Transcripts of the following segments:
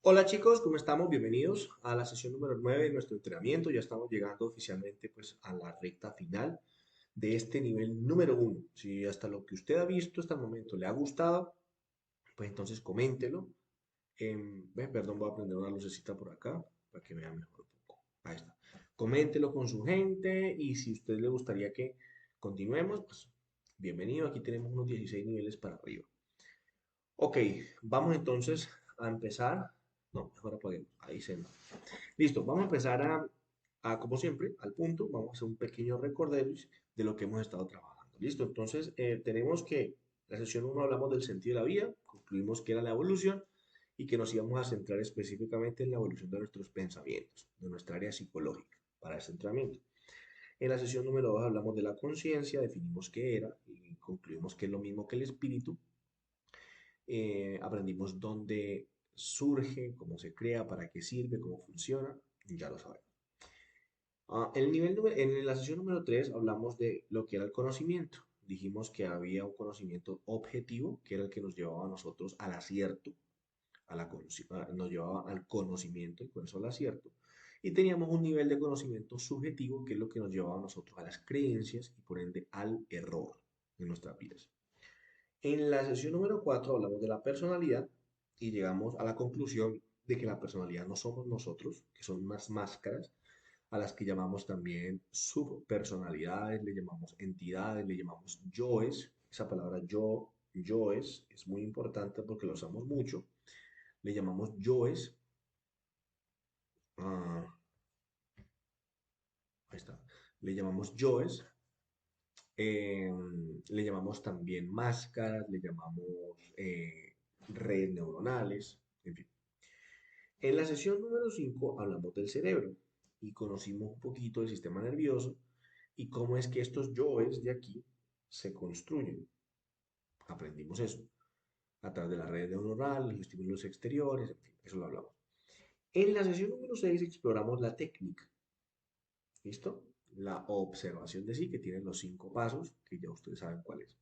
Hola chicos, ¿cómo estamos? Bienvenidos a la sesión número 9 de nuestro entrenamiento. Ya estamos llegando oficialmente pues a la recta final de este nivel número uno. Si hasta lo que usted ha visto hasta el momento le ha gustado, pues entonces coméntelo. Perdón, voy a prender una lucecita por acá para que vea mejor un poco. Ahí está. Coméntelo con su gente y si a usted le gustaría que continuemos, pues bienvenido. Aquí tenemos unos 16 niveles para arriba. Ok, vamos entonces a empezar. No, mejor apaguemos. Ahí se nota. Listo, vamos a empezar como siempre, al punto. Vamos a hacer un pequeño recorderis de lo que hemos estado trabajando. Listo, entonces tenemos que, la sesión uno hablamos del sentido de la vida, concluimos que era la evolución y que nos íbamos a centrar específicamente en la evolución de nuestros pensamientos, de nuestra área psicológica para este entrenamiento. En la sesión número 2 hablamos de la conciencia, definimos qué era y concluimos que es lo mismo que el espíritu. Aprendimos dónde surge, cómo se crea, para qué sirve, cómo funciona, y ya lo sabemos. En la sesión número 3 hablamos de lo que era el conocimiento. Dijimos que había un conocimiento objetivo, que era el que nos llevaba a nosotros al acierto, nos llevaba al conocimiento y con eso al acierto. Y teníamos un nivel de conocimiento subjetivo, que es lo que nos llevaba a nosotros a las creencias y por ende al error en nuestras vidas. En la sesión número 4 hablamos de la personalidad y llegamos a la conclusión de que la personalidad no somos nosotros, que son unas máscaras a las que llamamos también subpersonalidades, le llamamos entidades, le llamamos yoes. Esa palabra yo, yoes, es muy importante porque lo usamos mucho. Le llamamos yoes. ah, Ahí está. Le llamamos yoes. eh, Le llamamos también máscaras, le llamamos redes neuronales, en fin. En la sesión número 5 hablamos del cerebro y conocimos un poquito del sistema nervioso y cómo es que estos yoes de aquí se construyen. Aprendimos eso a través de las redes neuronales, los estímulos exteriores, en fin, eso lo hablamos. En la sesión número 6 exploramos la técnica, ¿listo? La observación de sí, que tiene los 5 pasos, que ya ustedes saben cuál es.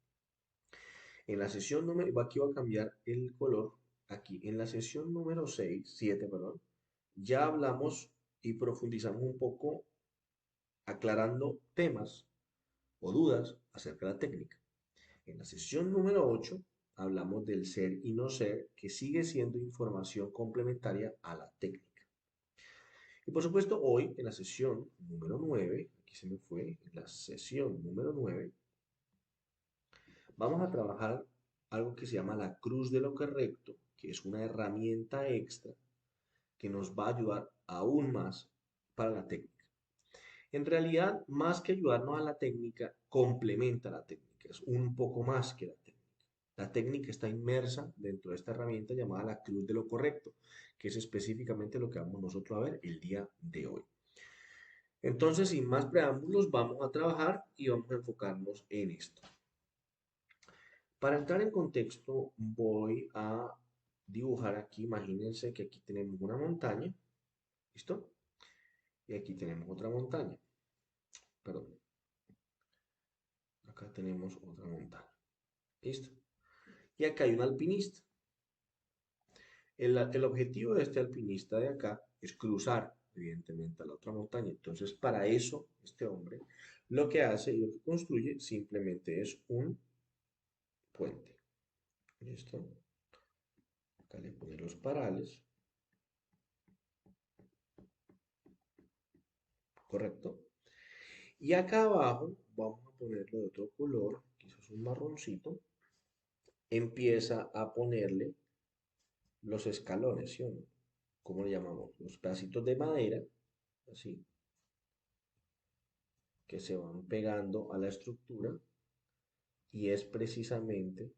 En la sesión número, aquí va a cambiar el color, aquí en la sesión número 6 7 perdón, ya hablamos y profundizamos un poco aclarando temas o dudas acerca de la técnica. En la sesión número 8 hablamos del ser y no ser, que sigue siendo información complementaria a la técnica. Y por supuesto, hoy en la sesión número 9, aquí se me fue, en la sesión número 9, vamos a trabajar algo que se llama la cruz de lo correcto, que es una herramienta extra que nos va a ayudar aún más para la técnica. En realidad, más que ayudarnos a la técnica, complementa la técnica, es un poco más que la técnica. La técnica está inmersa dentro de esta herramienta llamada la cruz de lo correcto, que es específicamente lo que vamos nosotros a ver el día de hoy. Entonces, sin más preámbulos, vamos a trabajar y vamos a enfocarnos en esto. Para entrar en contexto, voy a dibujar aquí, imagínense que aquí tenemos una montaña, ¿listo? Y aquí tenemos otra montaña, perdón, acá tenemos otra montaña, ¿listo? Y acá hay un alpinista. El objetivo de este alpinista de acá es cruzar, evidentemente, a la otra montaña. Entonces, para eso, este hombre lo que hace y lo que construye simplemente es un puente. ¿Listo? Acá le pone los parales, ¿correcto? Y acá abajo, vamos a ponerlo de otro color, quizás un marroncito, empieza a ponerle los escalones, ¿sí o no? ¿Cómo le llamamos? Los pedacitos de madera, así, que se van pegando a la estructura y es precisamente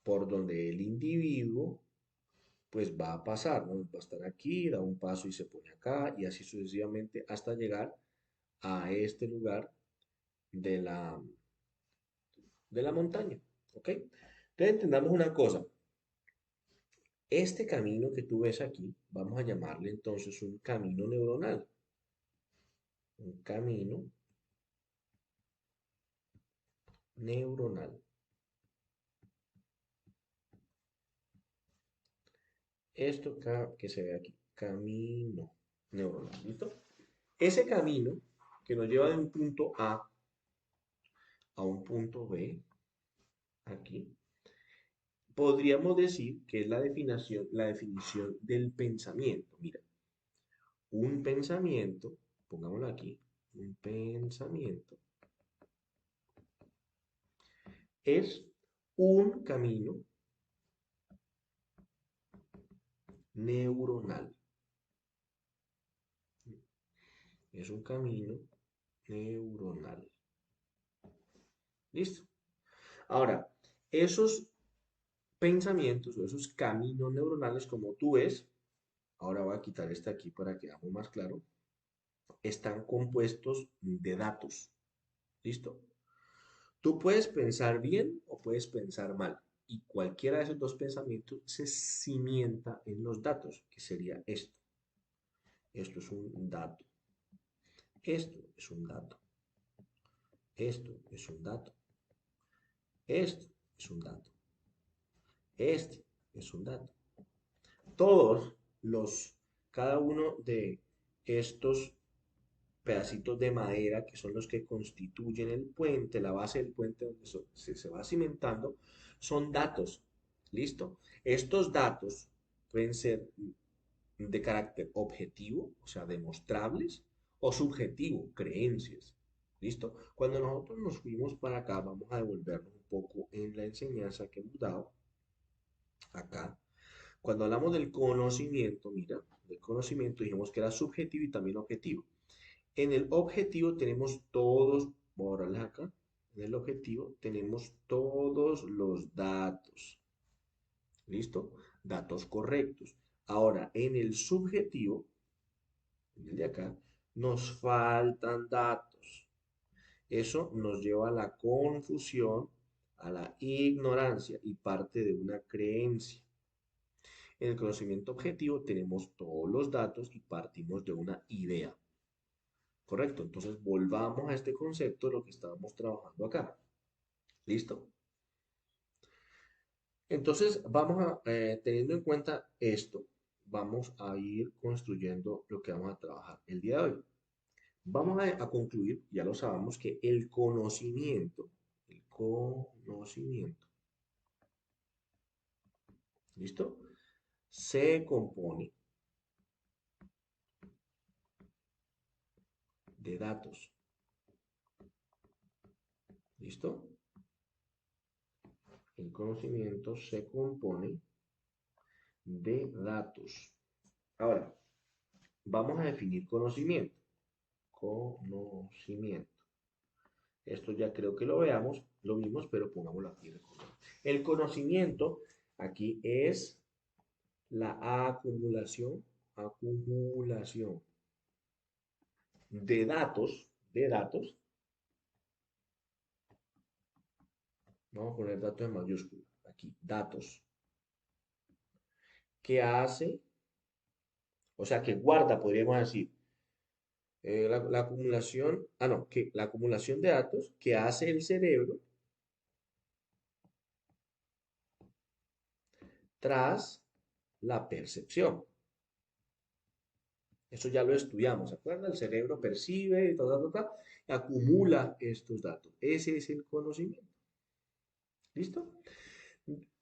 por donde el individuo pues va a pasar, ¿no? Va a estar aquí, da un paso y se pone acá y así sucesivamente hasta llegar a este lugar de la montaña, ¿ok? Entonces entendamos una cosa, este camino que tú ves aquí, vamos a llamarle entonces un camino neuronal, un camino neuronal. Esto que se ve aquí, camino neuronal, ¿listo? Ese camino que nos lleva de un punto a un punto B, aquí, podríamos decir que es la definición del pensamiento. Mira, un pensamiento, pongámoslo aquí, un pensamiento es un camino neuronal. Es un camino neuronal. ¿Listo? Ahora, esos pensamientos o esos caminos neuronales, como tú ves, ahora voy a quitar este aquí para que veamos más claro, están compuestos de datos. ¿Listo? Tú puedes pensar bien o puedes pensar mal. Y cualquiera de esos dos pensamientos se cimienta en los datos, que sería esto. Esto es un dato. Esto es un dato. Esto es un dato. Esto es un dato. Este es un dato. Todos los, cada uno de estos pedacitos de madera que son los que constituyen el puente, la base del puente donde se va cimentando, son datos. ¿Listo? Estos datos pueden ser de carácter objetivo, o sea, demostrables, o subjetivo, creencias. ¿Listo? Cuando nosotros nos fuimos para acá, vamos a devolvernos un poco en la enseñanza que hemos dado acá. Cuando hablamos del conocimiento, mira, del conocimiento dijimos que era subjetivo y también objetivo. En el objetivo tenemos todos, voy a borrarles acá, en el objetivo tenemos todos los datos. ¿Listo? Datos correctos. Ahora, en el subjetivo, en el de acá, nos faltan datos. Eso nos lleva a la confusión, a la ignorancia y parte de una creencia. En el conocimiento objetivo tenemos todos los datos y partimos de una idea. ¿Correcto? Entonces volvamos a este concepto de lo que estábamos trabajando acá. ¿Listo? Entonces vamos a, teniendo en cuenta esto, vamos a ir construyendo lo que vamos a trabajar el día de hoy. Vamos a concluir, ya lo sabemos, que el conocimiento, ¿listo? Se compone de datos, ¿listo? El conocimiento se compone de datos. Ahora, vamos a definir conocimiento. Conocimiento. Esto ya creo que lo veamos, lo vimos, pero pongámoslo aquí. El conocimiento aquí es la acumulación de datos, vamos a poner datos en mayúscula, aquí, datos, que hace, o sea, que guarda, podríamos decir, la acumulación, no, que la acumulación de datos que hace el cerebro tras la percepción. Eso ya lo estudiamos, ¿se acuerdan? El cerebro percibe, acumula estos datos. Ese es el conocimiento. ¿Listo?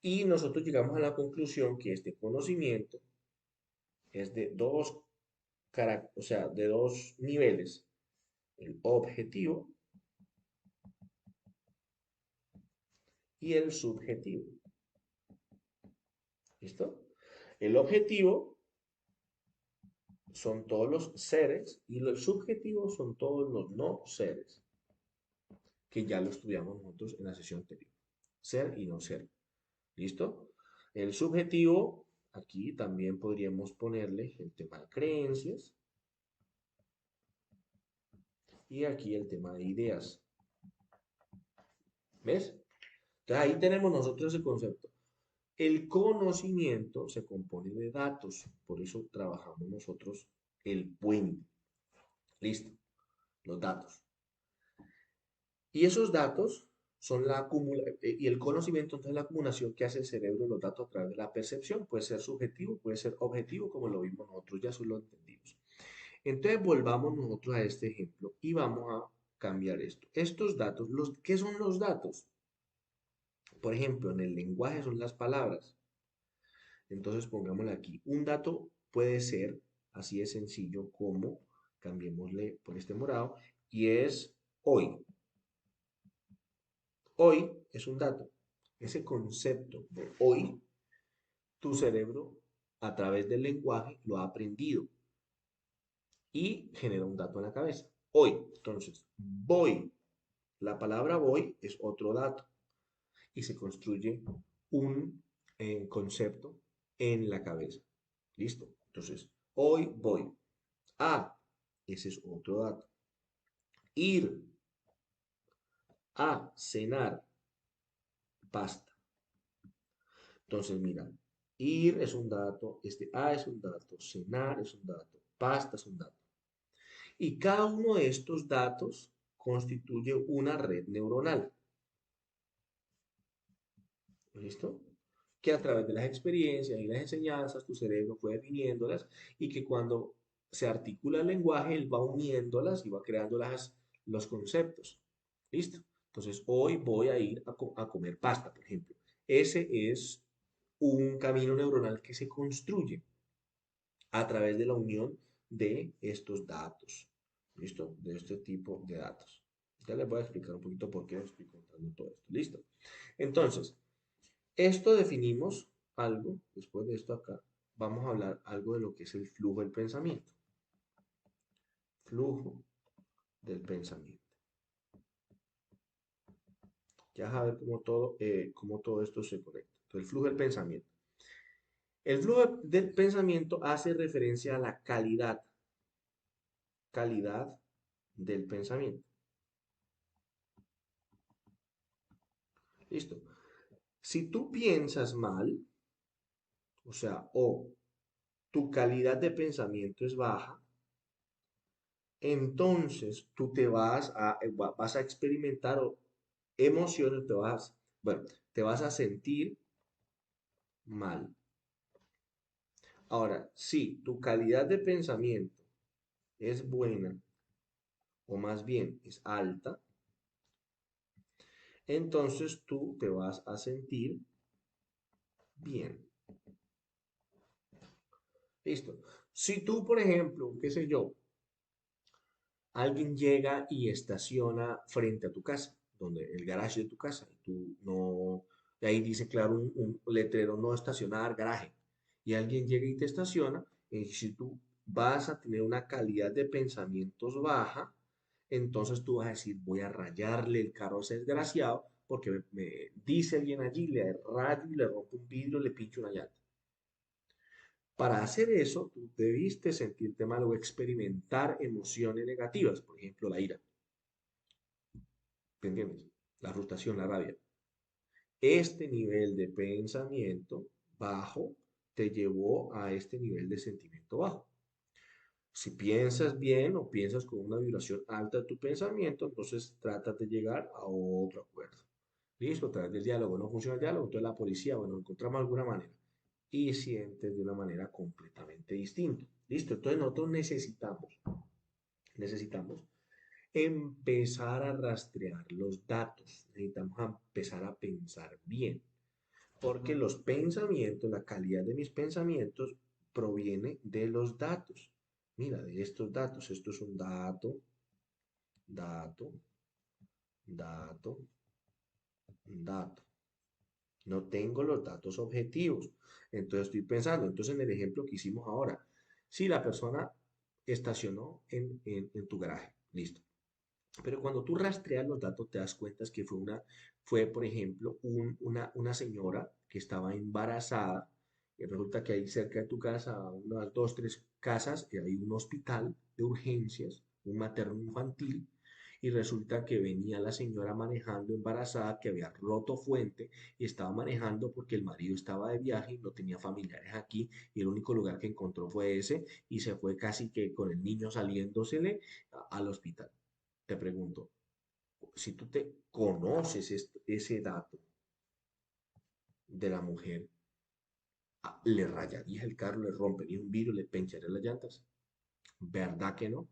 Y nosotros llegamos a la conclusión que este conocimiento es de dos o sea, de dos niveles. El objetivo y el subjetivo. ¿Listo? El objetivo son todos los seres y el subjetivo son todos los no seres, que ya lo estudiamos nosotros en la sesión anterior. Ser y no ser. ¿Listo? El subjetivo, aquí también podríamos ponerle el tema de creencias y aquí el tema de ideas. ¿Ves? Entonces ahí tenemos nosotros ese concepto. El conocimiento se compone de datos, por eso trabajamos nosotros el puente. Listo, los datos. Y esos datos son y el conocimiento, entonces la acumulación que hace el cerebro de los datos a través de la percepción. Puede ser subjetivo, puede ser objetivo, como lo vimos nosotros, ya eso lo entendimos. Entonces volvamos nosotros a este ejemplo y vamos a cambiar esto. Estos datos, ¿qué son los datos? Por ejemplo, en el lenguaje son las palabras. Entonces pongámosle aquí. Un dato puede ser así de sencillo como, cambiémosle por este morado, y es hoy. Hoy es un dato. Ese concepto de hoy, tu cerebro a través del lenguaje lo ha aprendido y genera un dato en la cabeza. Hoy. Entonces, voy. La palabra voy es otro dato y se construye un concepto en la cabeza. ¿Listo? Entonces, hoy voy. A, ese es otro dato. Ir a cenar, pasta. Entonces, mira, ir es un dato, este A es un dato, cenar es un dato, pasta es un dato. Y cada uno de estos datos constituye una red neuronal. ¿Listo? Que a través de las experiencias y las enseñanzas tu cerebro fue definiéndolas y que cuando se articula el lenguaje, él va uniéndolas y va creando los conceptos. ¿Listo? Entonces, hoy voy a ir a comer pasta, por ejemplo. Ese es un camino neuronal que se construye a través de la unión de estos datos. ¿Listo? De este tipo de datos. Ya les voy a explicar un poquito por qué estoy contando todo esto. ¿Listo? Entonces, esto definimos algo, después de esto acá, vamos a hablar algo de lo que es el flujo del pensamiento. Flujo del pensamiento. Ya vas a ver cómo todo esto se conecta. Entonces, el flujo del pensamiento. El flujo del pensamiento hace referencia a la calidad del pensamiento. Listo. Si tú piensas mal, o sea, o tu calidad de pensamiento es baja, entonces tú vas a experimentar emociones, bueno, te vas a sentir mal. Ahora, si tu calidad de pensamiento es buena, o más bien es alta, entonces tú te vas a sentir bien. Listo. Si tú, por ejemplo, qué sé yo, alguien llega y estaciona frente a tu casa, donde el garage de tu casa, y tú no, y ahí dice, claro, un letrero no estacionar, garaje, y alguien llega y te estaciona, y si tú vas a tener una calidad de pensamientos baja, entonces tú vas a decir, voy a rayarle el carro a ese desgraciado, porque me dice alguien allí, le rayo y le rompo un vidrio, le pincho una llanta. Para hacer eso, tú debiste sentirte mal o experimentar emociones negativas, por ejemplo, la ira. ¿Me entiendes? La frustración, la rabia. Este nivel de pensamiento bajo te llevó a este nivel de sentimiento bajo. Si piensas bien o piensas con una vibración alta de tu pensamiento, entonces trata de llegar a otro acuerdo. Listo, a través del diálogo no funciona el diálogo, entonces la policía, bueno, encontramos alguna manera y sientes de una manera completamente distinta. Listo, entonces nosotros necesitamos empezar a rastrear los datos, necesitamos empezar a pensar bien, porque los pensamientos, la calidad de mis pensamientos proviene de los datos. Mira, de estos datos, esto es un dato, dato, dato, dato. No tengo los datos objetivos. Entonces estoy pensando, entonces en el ejemplo que hicimos ahora, si la persona estacionó en tu garaje, listo. Pero cuando tú rastreas los datos te das cuenta que fue por ejemplo, una señora que estaba embarazada y resulta que ahí cerca de tu casa, a unas dos, tres casas, hay un hospital de urgencias, un materno infantil, y resulta que venía la señora manejando embarazada, que había roto fuente y estaba manejando porque el marido estaba de viaje y no tenía familiares aquí y el único lugar que encontró fue ese y se fue casi que con el niño saliéndosele al hospital. Te pregunto, si tú te conoces ese dato de la mujer, le rayarías el carro, le romperías un vidrio, le pincharías las llantas. ¿Verdad que no?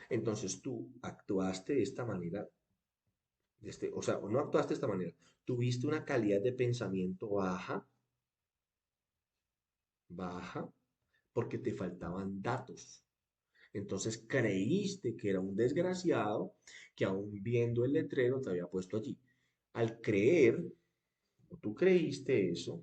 Entonces tú actuaste de esta manera, o sea, no actuaste de esta manera, tuviste una calidad de pensamiento baja, baja, porque te faltaban datos. Entonces creíste que era un desgraciado que aún viendo el letrero te había puesto allí. Al creer, o tú creíste eso,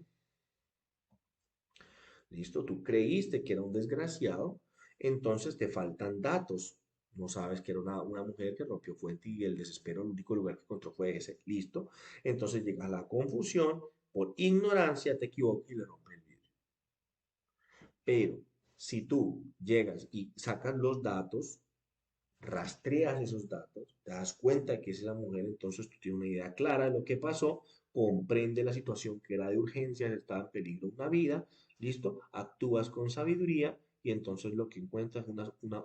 listo, tú creíste que era un desgraciado, entonces te faltan datos. No sabes que era una mujer que rompió fuente y el desespero, el único lugar que encontró fue ese, listo. Entonces llega a la confusión, por ignorancia te equivocas y le rompes el vidrio. Pero si tú llegas y sacas los datos, rastreas esos datos, te das cuenta que es esa mujer, entonces tú tienes una idea clara de lo que pasó, comprende la situación que era de urgencia, estaba en peligro una vida, listo, actúas con sabiduría y entonces lo que encuentras es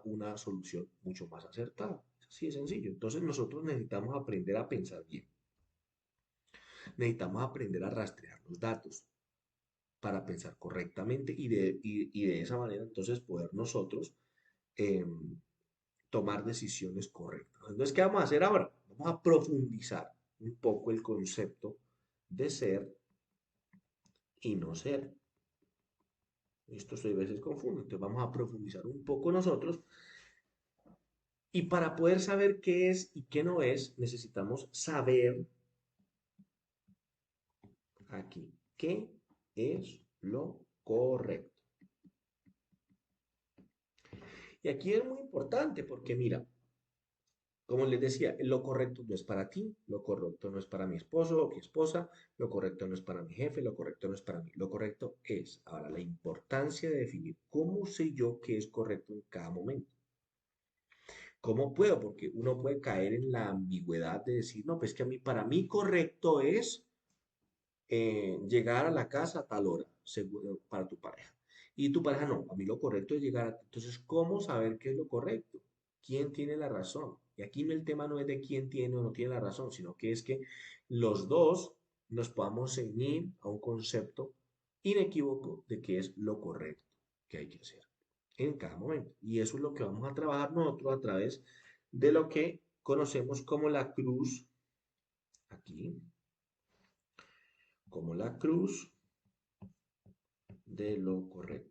una solución mucho más acertada. Así de sencillo. Entonces nosotros necesitamos aprender a pensar bien. Necesitamos aprender a rastrear los datos para pensar correctamente y de esa manera entonces poder nosotros eh, tomar decisiones correctas. Entonces, ¿qué vamos a hacer ahora? Vamos a profundizar un poco el concepto de ser y no ser. Esto a veces confunde, entonces vamos a profundizar un poco nosotros y para poder saber qué es y qué no es, necesitamos saber aquí qué es lo correcto. Y aquí es muy importante porque mira, como les decía, lo correcto no es para ti, lo correcto no es para mi esposo o mi esposa, lo correcto no es para mi jefe, lo correcto no es para mí. Lo correcto es, ahora, la importancia de definir cómo sé yo qué es correcto en cada momento. ¿Cómo puedo? Porque uno puede caer en la ambigüedad de decir, no, pues que a mí, para mí correcto es llegar a la casa a tal hora, seguro, para tu pareja. Y tu pareja no, a mí lo correcto es llegar a... Entonces, ¿cómo saber qué es lo correcto? ¿Quién tiene la razón? Y aquí el tema no es de quién tiene o no tiene la razón, sino que es que los dos nos podamos ceñir a un concepto inequívoco de qué es lo correcto que hay que hacer en cada momento. Y eso es lo que vamos a trabajar nosotros a través de lo que conocemos como la cruz, aquí, como la cruz de lo correcto.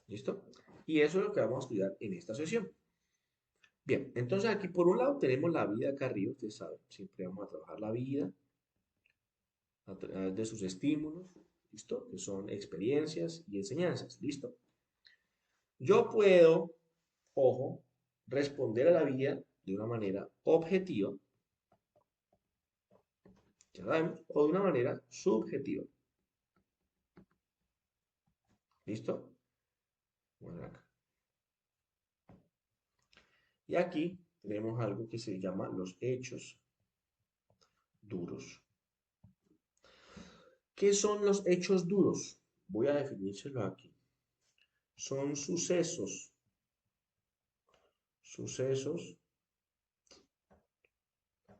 ¿Listo? Y eso es lo que vamos a estudiar en esta sesión. Bien, entonces aquí por un lado tenemos la vida acá arriba, ustedes saben, siempre vamos a trabajar la vida a través de sus estímulos, ¿listo? Que son experiencias y enseñanzas, ¿listo? Yo puedo, ojo, responder a la vida de una manera objetiva, ya sabemos, o de una manera subjetiva, ¿listo? Bueno, acá. Y aquí tenemos algo que se llama los hechos duros. ¿Qué son los hechos duros? Voy a definírselo aquí. Son sucesos, sucesos,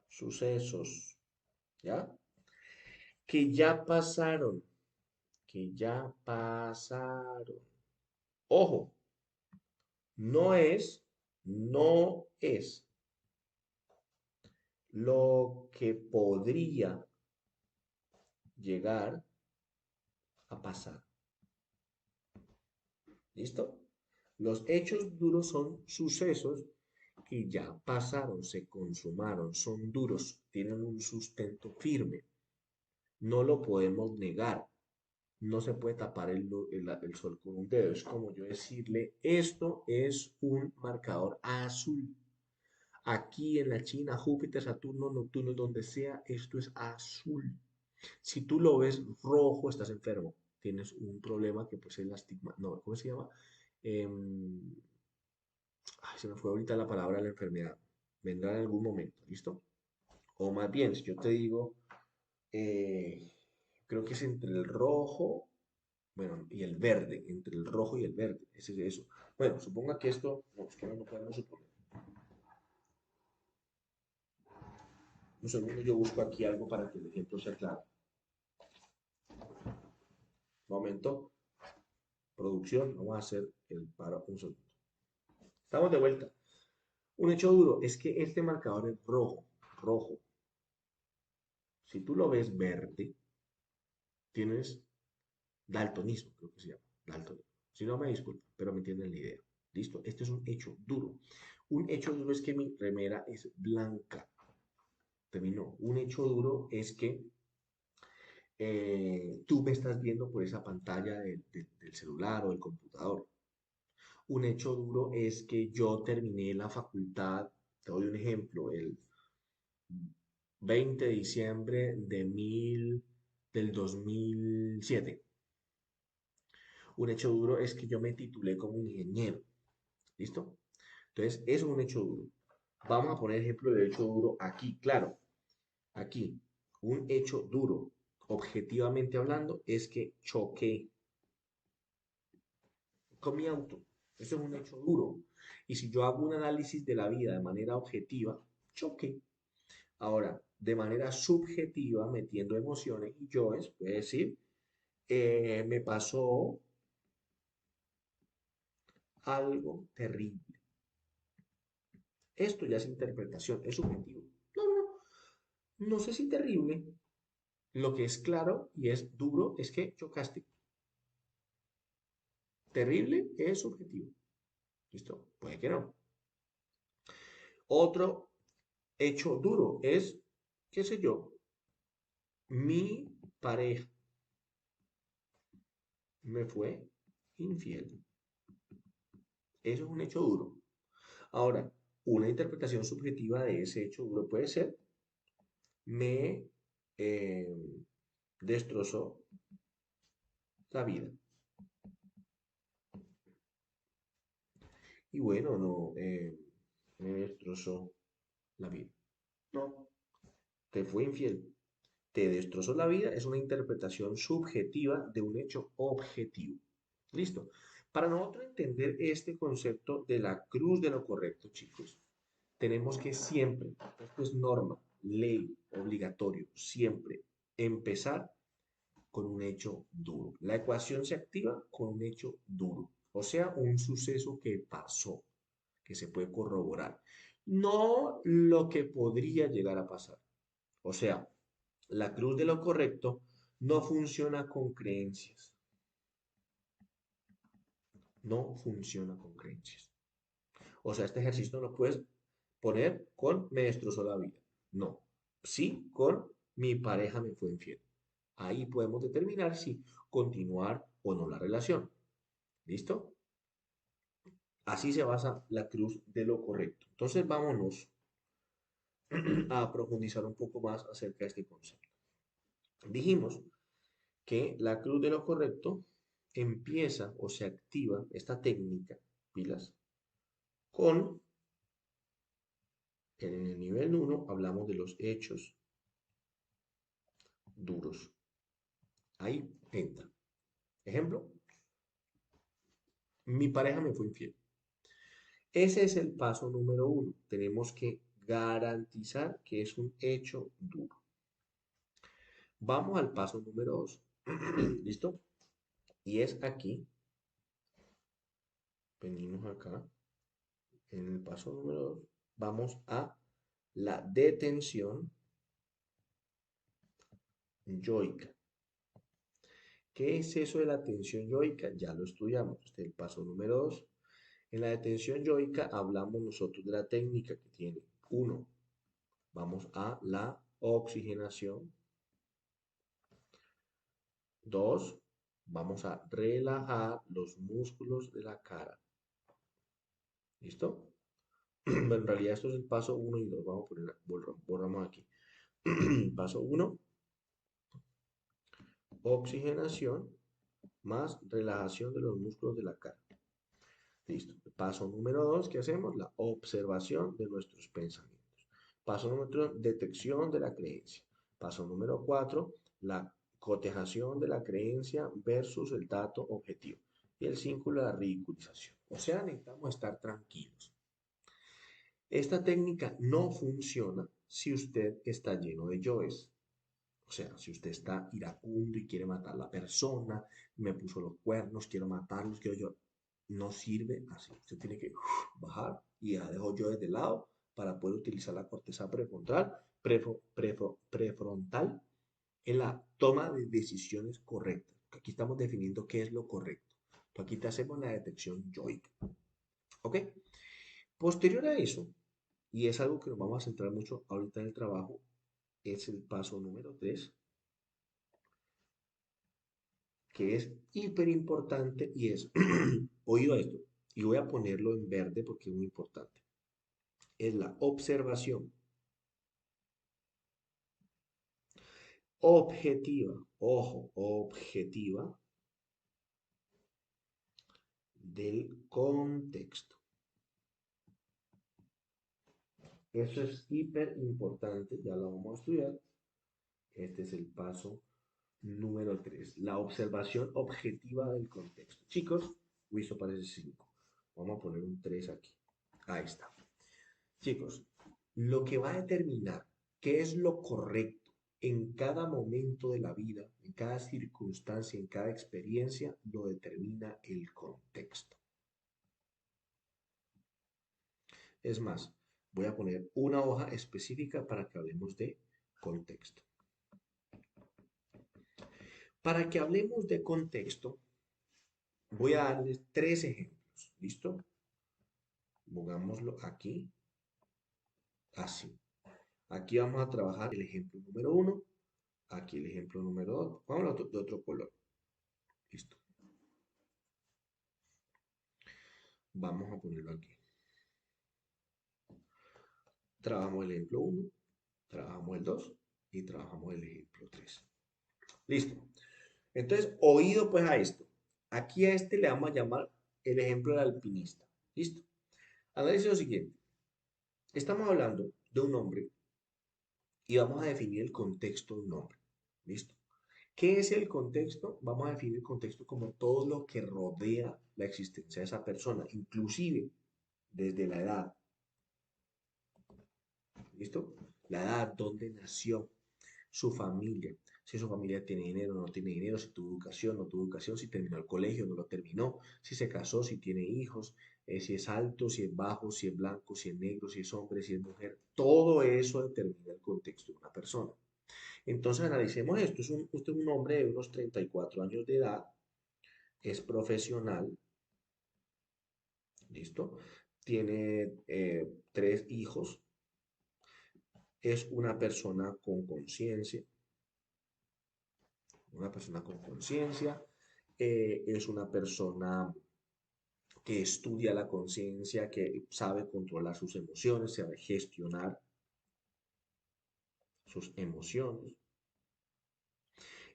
sucesos, ¿ya? Que ya pasaron, que ya pasaron. Ojo, no es lo que podría llegar a pasar. ¿Listo? Los hechos duros son sucesos que ya pasaron, se consumaron, son duros, tienen un sustento firme. No lo podemos negar. No se puede tapar el sol con un dedo. Es como yo decirle, esto es un marcador azul. Aquí en la China, Júpiter, Saturno, Neptuno, donde sea, esto es azul. Si tú lo ves rojo, estás enfermo. Tienes un problema que pues es el astigma. No, ¿cómo se llama? Em, Ay, se me fue ahorita la palabra de la enfermedad. Vendrá en algún momento, ¿listo? O más bien, si yo te digo, creo que es entre el rojo. Bueno, y el verde, entre el rojo y el verde. Ese es eso. Bueno, suponga que esto, no, es que no podemos suponer. Un segundo, yo busco aquí algo para que el ejemplo sea claro. Momento, producción, vamos a hacer el paro un segundo. Estamos de vuelta. Un hecho duro es que este marcador es rojo, rojo. Si tú lo ves verde, tienes daltonismo, creo que se llama, daltonismo. Si no, me disculpa, pero me entienden la idea. ¿Listo? Este es un hecho duro. Un hecho duro es que mi remera es blanca. Terminó. Un hecho duro es que tú me estás viendo por esa pantalla del celular o del computador. Un hecho duro es que yo terminé la facultad, te doy un ejemplo, el 20 de diciembre del 2007. Un hecho duro es que yo me titulé como ingeniero. ¿Listo? Entonces, eso es un hecho duro. Vamos a poner ejemplo de hecho duro aquí. Claro, aquí, un hecho duro, objetivamente hablando, es que choqué con mi auto. Eso es un hecho duro. Y si yo hago un análisis de la vida de manera objetiva, choqué. Ahora, de manera subjetiva, metiendo emociones y yoes, puede decir, me pasó algo terrible. Esto ya es interpretación, es subjetivo. No, no, no. No sé si terrible. Lo que es claro y es duro es que chocaste. Terrible es subjetivo. ¿Listo? Puede que no. Otro hecho duro es, qué sé yo, mi pareja me fue infiel. Eso es un hecho duro. Ahora, una interpretación subjetiva de ese hecho duro puede ser, me destrozó la vida. Y bueno, no, me destrozó la vida. No, te fue infiel. Te destrozó la vida es una interpretación subjetiva de un hecho objetivo. ¿Listo? Para nosotros entender este concepto de la cruz de lo correcto, chicos, tenemos que siempre, esto es norma, ley, obligatorio, siempre empezar con un hecho duro. La ecuación se activa con un hecho duro, o sea, un suceso que pasó, que se puede corroborar, no lo que podría llegar a pasar. O sea, la cruz de lo correcto no funciona con creencias, no funciona con creencias. O sea, este ejercicio no lo puedes poner con me destrozó la vida. No, sí con mi pareja me fue infiel. Ahí podemos determinar si continuar o no la relación. ¿Listo? Así se basa la cruz de lo correcto. Entonces vámonos a profundizar un poco más acerca de este concepto. Dijimos que la cruz de lo correcto empieza o se activa esta técnica, pilas, con, en el nivel uno hablamos de los hechos duros. Ahí entra. Ejemplo, mi pareja me fue infiel. Ese es el paso número uno. Tenemos que garantizar que es un hecho duro. Vamos al paso número dos. ¿Listo? Y es aquí. Venimos acá. En el paso número dos. Vamos a la detención yoica. ¿Qué es eso de la tensión yoica? Ya lo estudiamos. Este es el paso número dos. En la detención yoica hablamos nosotros de la técnica que tiene. Uno, vamos a la oxigenación. Dos, vamos a relajar los músculos de la cara. ¿Listo? Bueno, en realidad esto es el paso uno y dos. Vamos a poner, borramos aquí. Paso uno, oxigenación más relajación de los músculos de la cara. Listo. Paso número dos, ¿qué hacemos? La observación de nuestros pensamientos. Paso número tres, detección de la creencia. Paso número cuatro, la cotejación de la creencia versus el dato objetivo. Y el 5, la ridiculización. O sea, necesitamos estar tranquilos. Esta técnica no funciona si usted está lleno de yoes. O sea, si usted está iracundo y quiere matar a la persona, me puso los cuernos, quiero matarlos, quiero yo. No sirve así. Usted tiene que bajar y ya dejo yo de lado para poder utilizar la corteza prefrontal, prefrontal en la toma de decisiones correctas. Aquí estamos definiendo qué es lo correcto. Aquí te hacemos la detección yoica. ¿Ok? Posterior a eso, y es algo que nos vamos a centrar mucho ahorita en el trabajo, es el paso número 3, que es hiper importante y es, oído esto, y voy a ponerlo en verde porque es muy importante, es la observación objetiva, ojo, objetiva del contexto. Eso es hiper importante, ya lo vamos a estudiar. Este es el paso número 3, la observación objetiva del contexto. Chicos, uy, eso parece 5. Vamos a poner un 3 aquí. Ahí está. Chicos, lo que va a determinar qué es lo correcto en cada momento de la vida, en cada circunstancia, en cada experiencia, lo determina el contexto. Es más, voy a poner una hoja específica para que hablemos de contexto. Para que hablemos de contexto, voy a darles 3 ejemplos. ¿Listo? Pongámoslo aquí, así. Aquí vamos a trabajar el ejemplo número 1, aquí el ejemplo número 2. Vámonos de otro color. Listo. Vamos a ponerlo aquí. Trabajamos el ejemplo 1, trabajamos el 2 y trabajamos el ejemplo 3. Listo. Entonces, oído pues a esto. Aquí a este le vamos a llamar el ejemplo del alpinista. Listo. Analice lo siguiente. Estamos hablando de un hombre y vamos a definir el contexto de un hombre. ¿Listo? ¿Qué es el contexto? Vamos a definir el contexto como todo lo que rodea la existencia de esa persona, inclusive desde la edad. ¿Listo? La edad, dónde nació, su familia, si su familia tiene dinero o no tiene dinero, si tuvo educación o no tuvo educación, si terminó el colegio o no lo terminó, si se casó, si tiene hijos, si es alto, si es bajo, si es blanco, si es negro, si es hombre, si es mujer. Todo eso determina el contexto de una persona. Entonces analicemos esto. Usted es un hombre de unos 34 años de edad, es profesional, ¿listo? Tiene 3 hijos, es una persona con conciencia, es una persona que estudia la conciencia, que sabe controlar sus emociones, sabe gestionar sus emociones,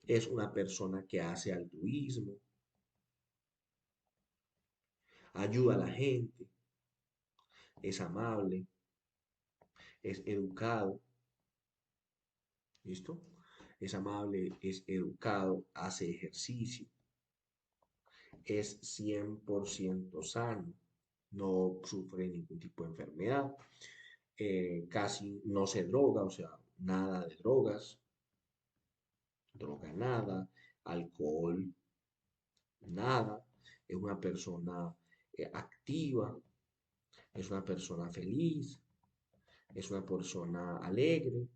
es una persona que hace altruismo, ayuda a la gente, es amable, es educado, ¿listo? Es amable, es educado, hace ejercicio, es 100% sano, no sufre ningún tipo de enfermedad, casi no se droga, o sea, nada de drogas, droga nada, alcohol nada, es una persona activa, es una persona feliz, es una persona alegre.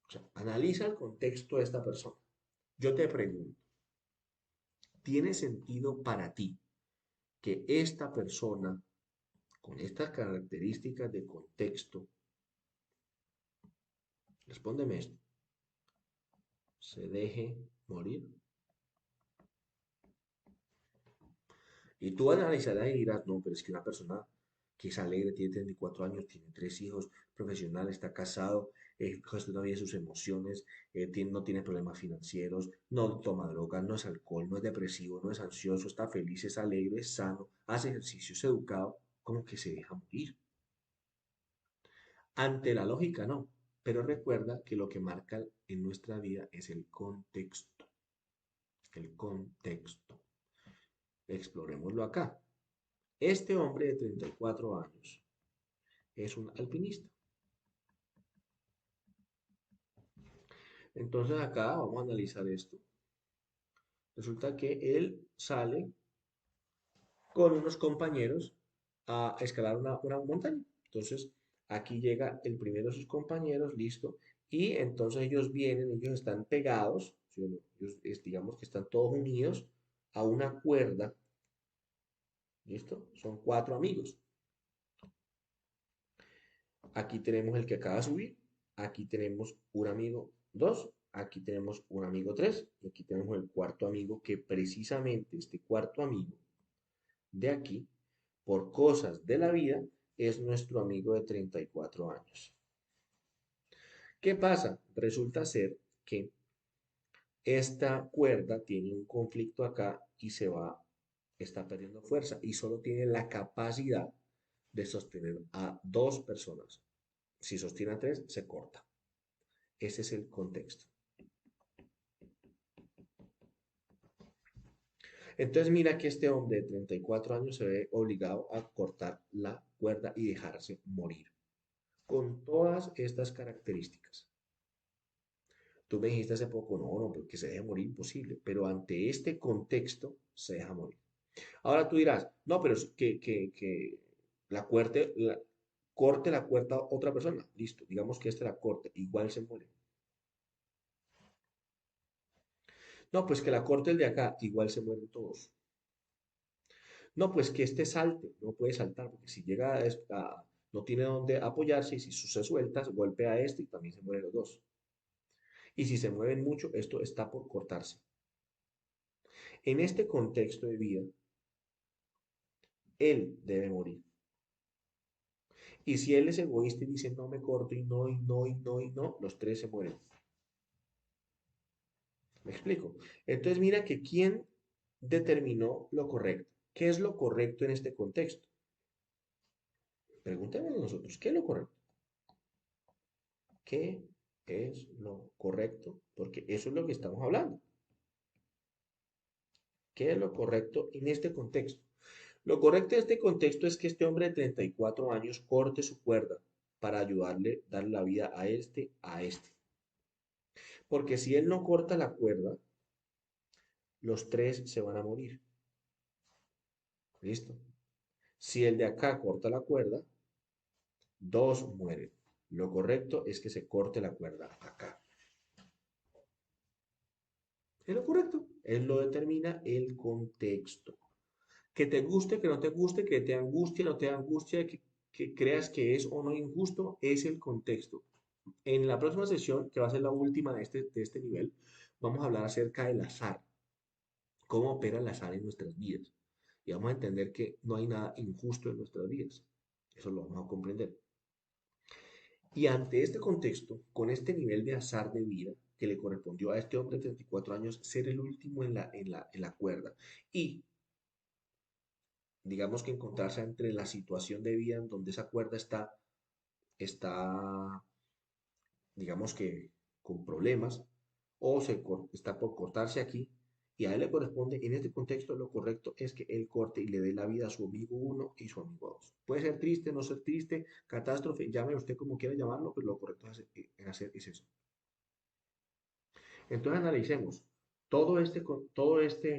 O sea, analiza el contexto de esta persona. Yo te pregunto, ¿tiene sentido para ti que esta persona con estas características de contexto, respóndeme esto, se deje morir? Y tú analizarás y dirás, no, pero es que una persona que es alegre, tiene 34 años, tiene 3 hijos, profesional, está casado, gestiona bien sus emociones, no tiene problemas financieros, no toma drogas, no es alcohol, no es depresivo, no es ansioso, está feliz, es alegre, es sano, hace ejercicio, es educado, como que se deja morir. Ante la lógica, no. Pero recuerda que lo que marca en nuestra vida es el contexto. el contexto. Explorémoslo acá. Este hombre de 34 años es un alpinista. Entonces acá vamos a analizar esto. Resulta que él sale con unos compañeros a escalar una montaña. Entonces aquí llega el primero de sus compañeros, listo, y entonces ellos vienen, ellos están pegados, ¿sí o no? Ellos, digamos que están todos unidos a una cuerda, ¿listo? Son cuatro amigos. Aquí tenemos el que acaba de subir, aquí tenemos un amigo 2, aquí tenemos un amigo 3 y aquí tenemos el cuarto amigo que precisamente este cuarto amigo de aquí, por cosas de la vida, es nuestro amigo de 34 años. ¿Qué pasa? Resulta ser que esta cuerda tiene un conflicto acá y está perdiendo fuerza y solo tiene la capacidad de sostener a dos personas. Si sostiene a tres, se corta. Ese es el contexto. Entonces mira que este hombre de 34 años se ve obligado a cortar la cuerda y dejarse morir. Con todas estas características. Tú me dijiste hace poco, no, porque se deje morir, imposible, pero ante este contexto se deja morir. Ahora tú dirás, no, pero es que corte la cuerda a otra persona, listo, digamos que este la corte, igual se muere. No, pues que la corte el de acá, igual se mueren todos. No, pues que este salte, no puede saltar, porque si llega no tiene dónde apoyarse y si se suelta, golpea a este y también se mueren los dos. Y si se mueven mucho, esto está por cortarse. En este contexto de vida, él debe morir. Y si él es egoísta y dice no me corto y no, y no, y no, y no, los tres se mueren. ¿Me explico? Entonces mira que quién determinó lo correcto. ¿Qué es lo correcto en este contexto? Preguntémonos nosotros, ¿qué es lo correcto? ¿Qué es lo correcto? Porque eso es lo que estamos hablando. ¿Qué es lo correcto en este contexto? Lo correcto en este contexto es que este hombre de 34 años corte su cuerda para ayudarle, darle la vida a este, a este. Porque si él no corta la cuerda, los tres se van a morir. ¿Listo? Si el de acá corta la cuerda, dos mueren. Lo correcto es que se corte la cuerda acá. Es lo correcto. Él lo determina el contexto. Que te guste, que no te guste, que te angustie, no te angustie, que creas que es o no injusto, es el contexto. En la próxima sesión, que va a ser la última de este nivel, vamos a hablar acerca del azar. Cómo opera el azar en nuestras vidas. Y vamos a entender que no hay nada injusto en nuestras vidas. Eso lo vamos a comprender. Y ante este contexto, con este nivel de azar de vida que le correspondió a este hombre de 34 años ser el último en la cuerda y digamos que encontrarse entre la situación de vida en donde esa cuerda está digamos que con problemas o está por cortarse aquí y a él le corresponde, en este contexto lo correcto es que él corte y le dé la vida a su amigo uno y su amigo 2. Puede ser triste, no ser triste, catástrofe, llame usted como quiera llamarlo, pero lo correcto es eso. Entonces analicemos todo este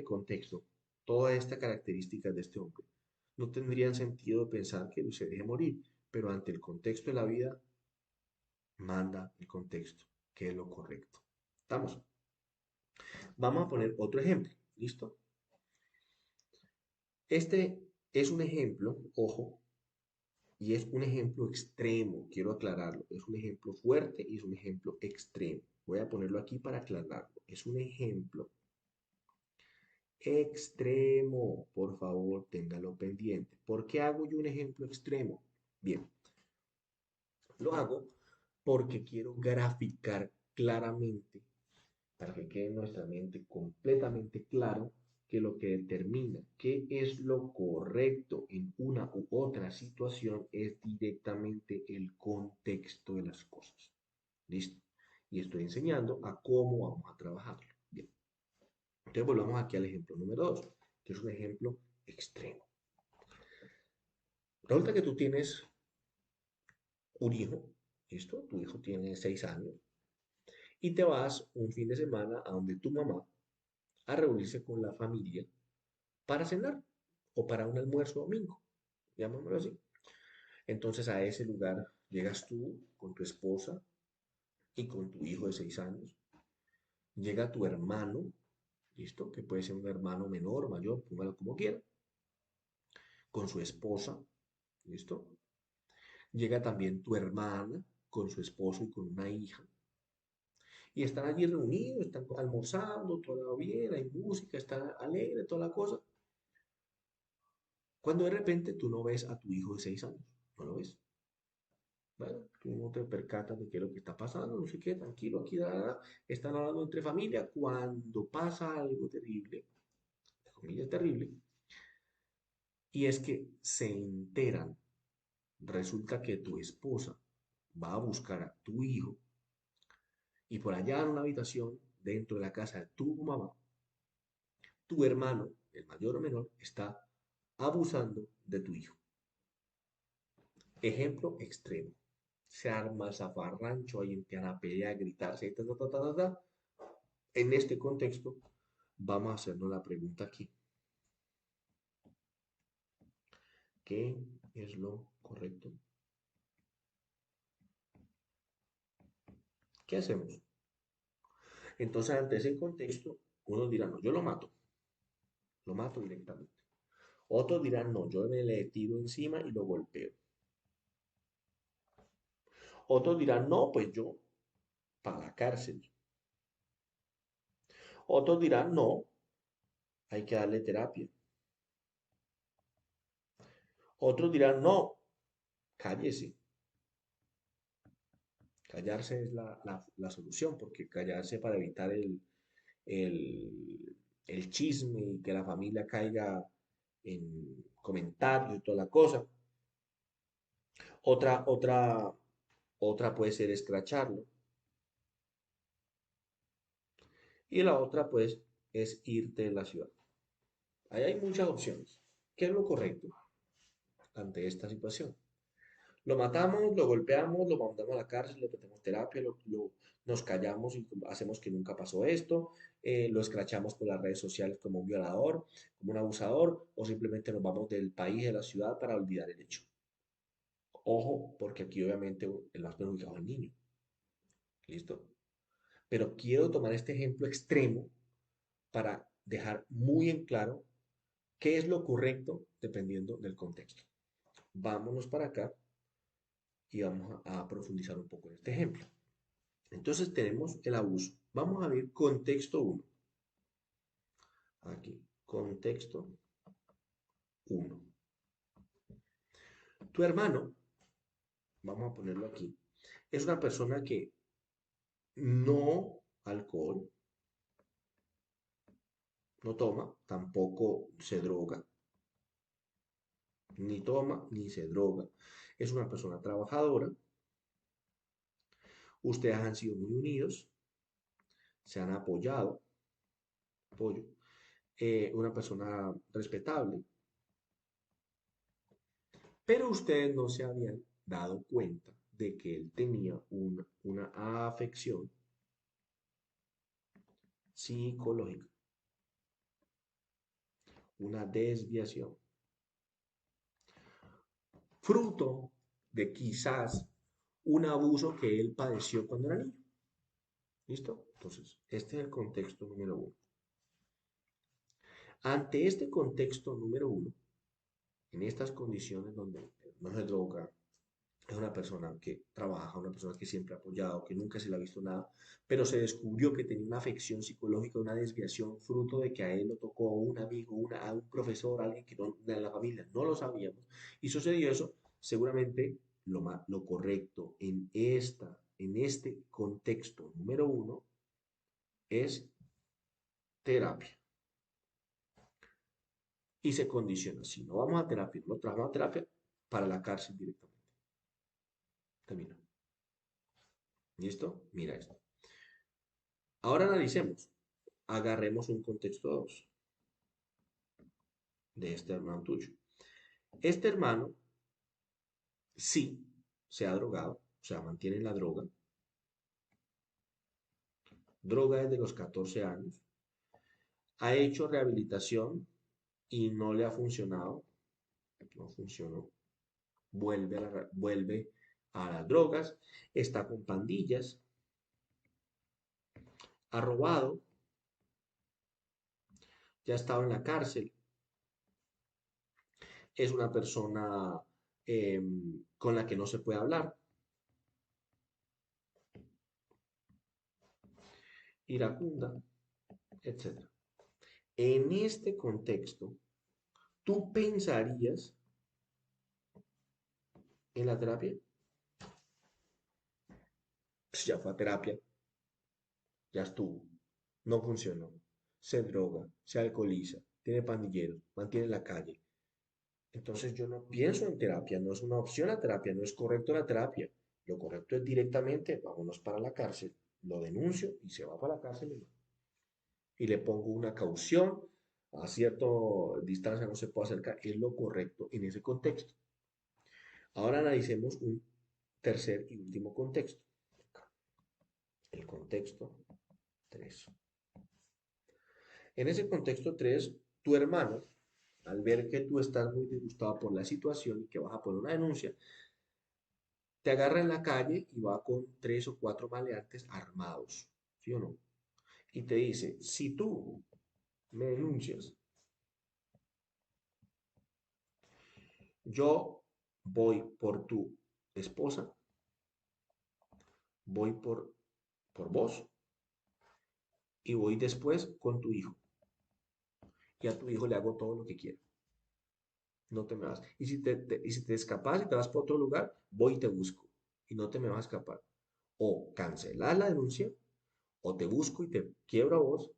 contexto, todas estas características de este hombre. No tendrían sentido pensar que se deje morir, pero ante el contexto de la vida manda el contexto, que es lo correcto. ¿Estamos? Vamos a poner otro ejemplo. ¿Listo? Este es un ejemplo, ojo, y es un ejemplo extremo, quiero aclararlo. Es un ejemplo fuerte y es un ejemplo extremo. Voy a ponerlo aquí para aclararlo. Es un ejemplo extremo. Por favor, téngalo pendiente. ¿Por qué hago yo un ejemplo extremo? Bien, lo hago porque quiero graficar claramente para que quede en nuestra mente completamente claro que lo que determina qué es lo correcto en una u otra situación es directamente el contexto de las cosas. ¿Listo? Y estoy enseñando a cómo vamos a trabajarlo. Bien. Entonces volvamos aquí al ejemplo número 2, que es un ejemplo extremo. Resulta que tú tienes un hijo, ¿listo? Tu hijo tiene 6 años y te vas un fin de semana a donde tu mamá a reunirse con la familia para cenar o para un almuerzo domingo, llamémoslo así. Entonces a ese lugar llegas tú con tu esposa y con tu hijo de 6 años. Llega tu hermano, ¿listo? Que puede ser un hermano menor, mayor, póngalo como quiera, con su esposa, ¿listo? Llega también tu hermana con su esposo y con una hija. Y están allí reunidos, están almorzando, todo bien, hay música, está alegre, toda la cosa. Cuando de repente tú no ves a tu hijo de 6 años, no lo ves. Bueno, tú no te percatas de qué es lo que está pasando, no sé qué, tranquilo, aquí están hablando entre familia. Cuando pasa algo terrible, la familia es terrible, y es que se enteran, resulta que tu esposa va a buscar a tu hijo y por allá en una habitación dentro de la casa de tu mamá, tu hermano, el mayor o menor, está abusando de tu hijo. Ejemplo extremo. Se arma el zafarrancho, ahí empiezan a pelear, a gritarse, ta, ta, ta, ta, ta, ta. En este contexto, vamos a hacernos la pregunta aquí. ¿Qué es lo correcto? ¿Qué hacemos? Entonces, ante ese contexto, unos dirán, no, yo lo mato directamente. Otros dirán, no, yo me le tiro encima y lo golpeo. Otros dirán, no, pues yo, para la cárcel. Otros dirán, no, hay que darle terapia. Otros dirán, no, cállese. Callarse es la solución, porque callarse para evitar el, el chisme y que la familia caiga en comentarios y toda la cosa. Otra puede ser escracharlo. Y la otra, pues, es irte de la ciudad. Ahí hay muchas opciones. ¿Qué es lo correcto ante esta situación? Lo matamos, lo golpeamos, lo mandamos a la cárcel, le metemos terapia, nos callamos y hacemos que nunca pasó esto, lo escrachamos por las redes sociales como un violador, como un abusador, o simplemente nos vamos del país, de la ciudad para olvidar el hecho. Ojo, porque aquí obviamente el más perjudicado es el niño. ¿Listo? Pero quiero tomar este ejemplo extremo para dejar muy en claro qué es lo correcto dependiendo del contexto. Vámonos para acá y vamos a profundizar un poco en este ejemplo. Entonces tenemos el abuso. Vamos a ver contexto uno. Aquí, contexto uno. Tu hermano, vamos a ponerlo aquí, es una persona que no alcohol, no toma, tampoco se droga, ni toma ni se droga. Es una persona trabajadora. Ustedes han sido muy unidos, se han apoyado, apoyo. Una persona respetable, pero ustedes no se habían dado cuenta de que él tenía una afección psicológica, una desviación, fruto de quizás un abuso que él padeció cuando era niño. ¿Listo? Entonces, este es el contexto número uno. Ante este contexto número uno, en estas condiciones donde no se droga, es una persona que trabaja, una persona que siempre ha apoyado, que nunca se le ha visto nada, pero se descubrió que tenía una afección psicológica, una desviación, fruto de que a él lo tocó un amigo, a un profesor, alguien que no, de la familia no lo sabíamos, y sucedió eso, seguramente lo correcto en este contexto número uno es terapia. Y se condiciona, si no vamos a terapia, no trabajamos a terapia, para la cárcel directamente. Termina. ¿Listo? Mira esto. Ahora analicemos. agarremos un contexto 2 de este hermano tuyo. Este hermano sí se ha drogado, o sea, mantiene la droga desde los 14 años, ha hecho rehabilitación y no le ha funcionado, no funcionó, vuelve a las drogas, está con pandillas, ha robado, ya ha estado en la cárcel, es una persona con la que no se puede hablar, iracunda, etc. En este contexto, ¿tú pensarías en la terapia? Pues ya fue a terapia, ya estuvo, no funcionó, se droga, se alcoholiza, tiene pandilleros, mantiene la calle. Entonces yo no pienso en terapia, no es una opción la terapia, no es correcto la terapia. Lo correcto es directamente, vámonos para la cárcel, lo denuncio y se va para la cárcel y le pongo una caución, a cierta distancia no se puede acercar, es lo correcto en ese contexto. Ahora analicemos un tercer y último contexto, el contexto 3. En ese contexto 3, tu hermano, al ver que tú estás muy disgustado por la situación y que vas a poner una denuncia, te agarra en la calle y va con 3 o 4 maleantes armados, ¿sí o no? Y te dice, si tú me denuncias, yo voy por tu esposa, voy por vos y voy después con tu hijo. Y a tu hijo le hago todo lo que quiera. No te me vas. Y si te escapas y te vas por otro lugar, voy y te busco. Y no te me vas a escapar. O cancelar la denuncia, o te busco y te quiebro a vos,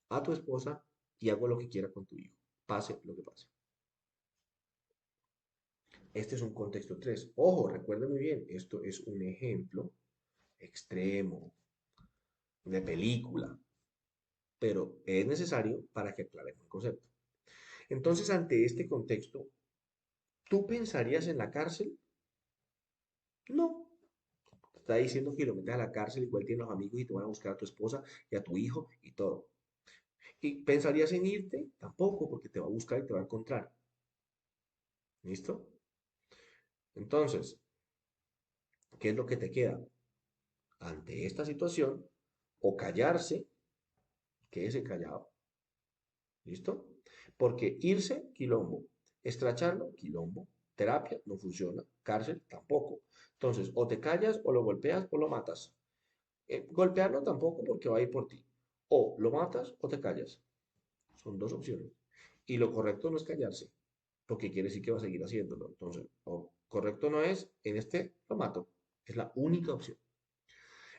a tu esposa, y hago lo que quiera con tu hijo. Pase lo que pase. Este es un contexto 3. Ojo, recuerden muy bien, esto es un ejemplo extremo de película, pero es necesario para que aclaremos el concepto. Entonces, ante este contexto, ¿tú pensarías en la cárcel? No. Te está diciendo que lo metes a la cárcel, igual tienes los amigos y te van a buscar a tu esposa y a tu hijo y todo. ¿Y pensarías en irte? Tampoco, porque te va a buscar y te va a encontrar. ¿Listo? Entonces, ¿qué es lo que te queda? Ante esta situación, o callarse, quédese callado. ¿Listo? Porque irse, quilombo. Estracharlo, quilombo. Terapia, no funciona. Cárcel, tampoco. Entonces, o te callas, o lo golpeas, o lo matas. Golpearlo tampoco porque va a ir por ti. O lo matas o te callas. Son dos opciones. Y lo correcto no es callarse, porque quiere decir que va a seguir haciéndolo. Entonces, o correcto no es, en este lo mato. Es la única opción.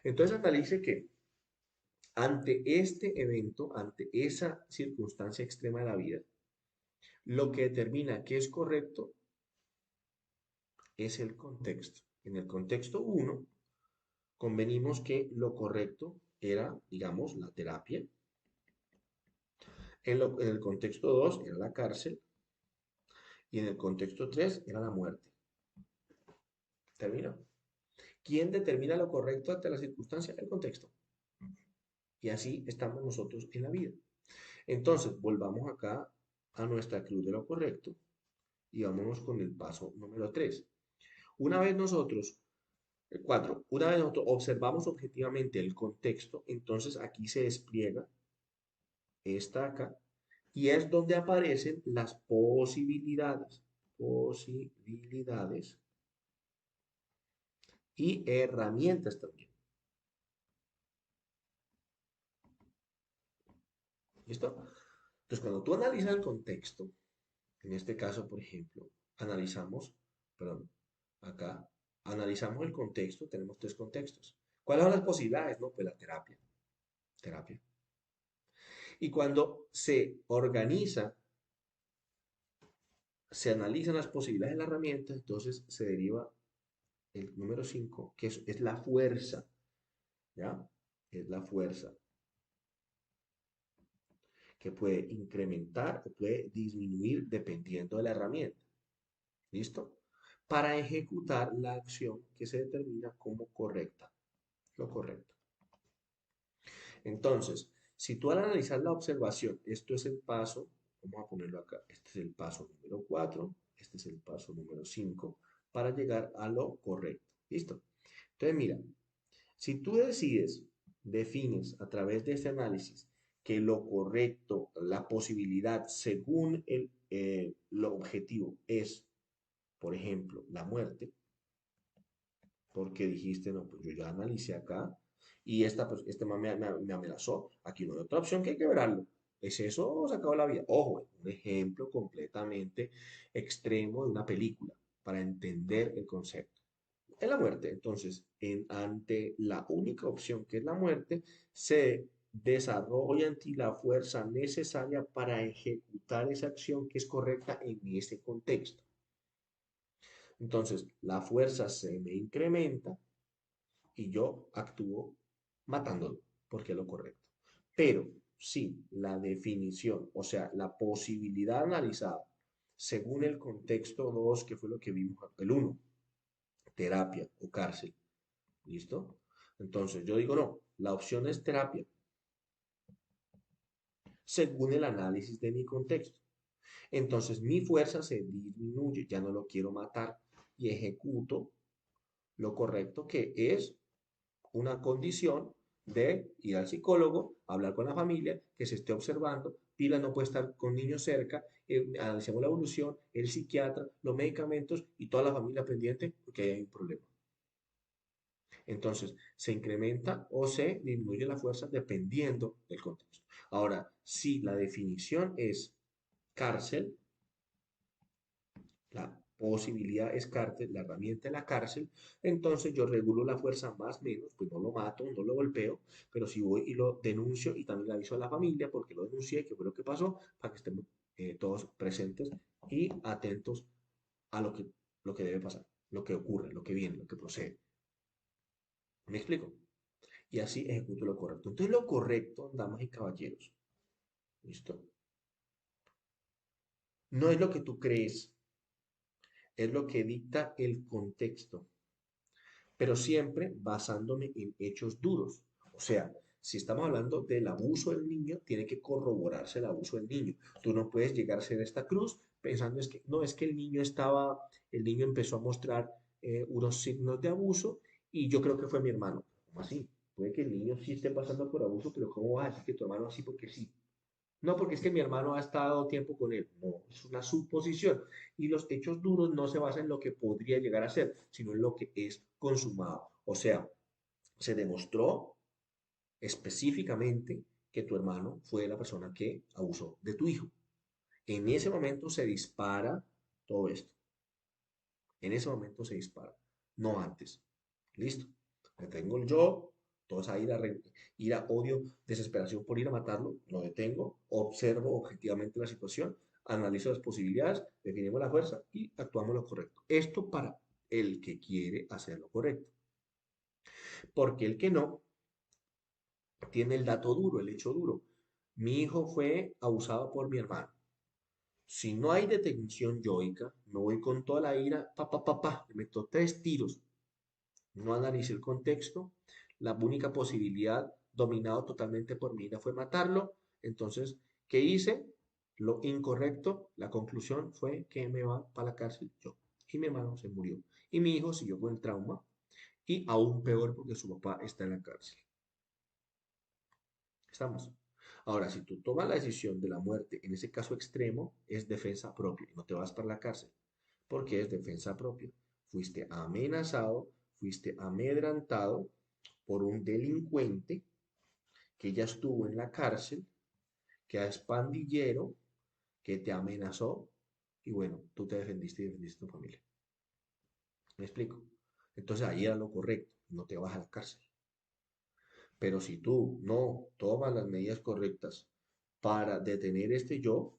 Entonces analice que ante este evento, ante esa circunstancia extrema de la vida, lo que determina que es correcto es el contexto. En el contexto uno convenimos que lo correcto era, digamos, la terapia. En el contexto 2 era la cárcel. Y en el contexto 3 era la muerte. ¿Termina? ¿Quién determina lo correcto ante la circunstancia? El contexto. Y así estamos nosotros en la vida. Entonces, volvamos acá a nuestra cruz de lo correcto y vámonos con el paso número 3. Una vez nosotros, el 4, una vez nosotros observamos objetivamente el contexto, entonces aquí se despliega esta acá y es donde aparecen las posibilidades y herramientas también. ¿Listo? Entonces, cuando tú analizas el contexto, en este caso, por ejemplo, perdón, acá, analizamos el contexto, tenemos 3 contextos. ¿Cuáles son las posibilidades? No, pues la terapia. Y cuando se organiza, se analizan las posibilidades de la herramienta, entonces se deriva el número 5, que es la fuerza, ¿ya? Es la fuerza. que puede incrementar o puede disminuir dependiendo de la herramienta. ¿Listo? Para ejecutar la acción que se determina como correcta. Lo correcto. Entonces, si tú al analizar la observación, esto es el paso, vamos a ponerlo acá, este es el paso número 4, este es el paso número 5, para llegar a lo correcto. ¿Listo? Entonces, mira, si tú decides, defines a través de este análisis que lo correcto, la posibilidad según lo objetivo es, por ejemplo, la muerte, porque dijiste, no, pues yo ya analicé acá y este man me amenazó, aquí no hay otra opción que hay que verlo. ¿Es eso o se acabó la vida? Ojo, un ejemplo completamente extremo de una película para entender el concepto. Es la muerte. Entonces, ante la única opción que es la muerte, se desarrolla en ti la fuerza necesaria para ejecutar esa acción que es correcta en ese contexto. Entonces, la fuerza se me incrementa y yo actúo matándolo, porque es lo correcto. Pero si la definición, o sea, la posibilidad analizada según el contexto 2 que fue lo que vimos, el uno, terapia o cárcel, ¿listo? Entonces yo digo, no, la opción es terapia, según el análisis de mi contexto. Entonces mi fuerza se disminuye, ya no lo quiero matar y ejecuto lo correcto que es una condición de ir al psicólogo, hablar con la familia, que se esté observando. Pila no puede estar con niños cerca, analicemos la evolución, el psiquiatra, los medicamentos y toda la familia pendiente porque hay un problema. Entonces, se incrementa o se disminuye la fuerza dependiendo del contexto. Ahora, si la definición es cárcel, la posibilidad es cárcel, la herramienta es la cárcel, entonces yo regulo la fuerza más o menos, pues no lo mato, no lo golpeo, pero si voy y lo denuncio y también le aviso a la familia porque lo denuncié, que fue lo que pasó, para que estemos todos presentes y atentos a lo que debe pasar, lo que ocurre, lo que viene, lo que procede. ¿Me explico? Y así ejecuto lo correcto. Entonces lo correcto, damas y caballeros, ¿listo? No es lo que tú crees, es lo que dicta el contexto, pero siempre basándome en hechos duros. O sea, si estamos hablando del abuso del niño, tiene que corroborarse el abuso del niño. Tú no puedes llegar a ser esta cruz pensando es que no es que el niño empezó a mostrar unos signos de abuso y yo creo que fue mi hermano. ¿Cómo así? Puede que el niño sí esté pasando por abuso, pero ¿cómo vas a decir que tu hermano así porque sí? No, porque es que mi hermano ha estado tiempo con él. No, es una suposición. Y los hechos duros no se basan en lo que podría llegar a ser, sino en lo que es consumado. O sea, se demostró específicamente que tu hermano fue la persona que abusó de tu hijo. En ese momento se dispara todo esto. En ese momento se dispara, no antes. ¿Listo? Detengo el yo, toda esa ira, odio, desesperación por ir a matarlo, lo detengo, observo objetivamente la situación, analizo las posibilidades, definimos la fuerza y actuamos lo correcto. Esto para el que quiere hacer lo correcto. Porque el que no tiene el dato duro, el hecho duro. Mi hijo fue abusado por mi hermano. Si no hay detención yoica, me voy con toda la ira, le meto 3 tiros. No analicé el contexto. La única posibilidad, dominado totalmente por mi ira, fue matarlo. Entonces, ¿qué hice? Lo incorrecto, la conclusión fue que me va para la cárcel yo. Y mi hermano se murió. Y mi hijo siguió con el trauma. Y aún peor porque su papá está en la cárcel. ¿Estamos? Ahora, si tú tomas la decisión de la muerte, en ese caso extremo, es defensa propia. No te vas para la cárcel, porque es defensa propia. Fuiste amenazado, fuiste amedrantado por un delincuente que ya estuvo en la cárcel, que es pandillero, que te amenazó, y bueno, tú te defendiste y defendiste a tu familia. ¿Me explico? Entonces ahí era lo correcto, no te vas a la cárcel. Pero si tú no tomas las medidas correctas para detener este yo,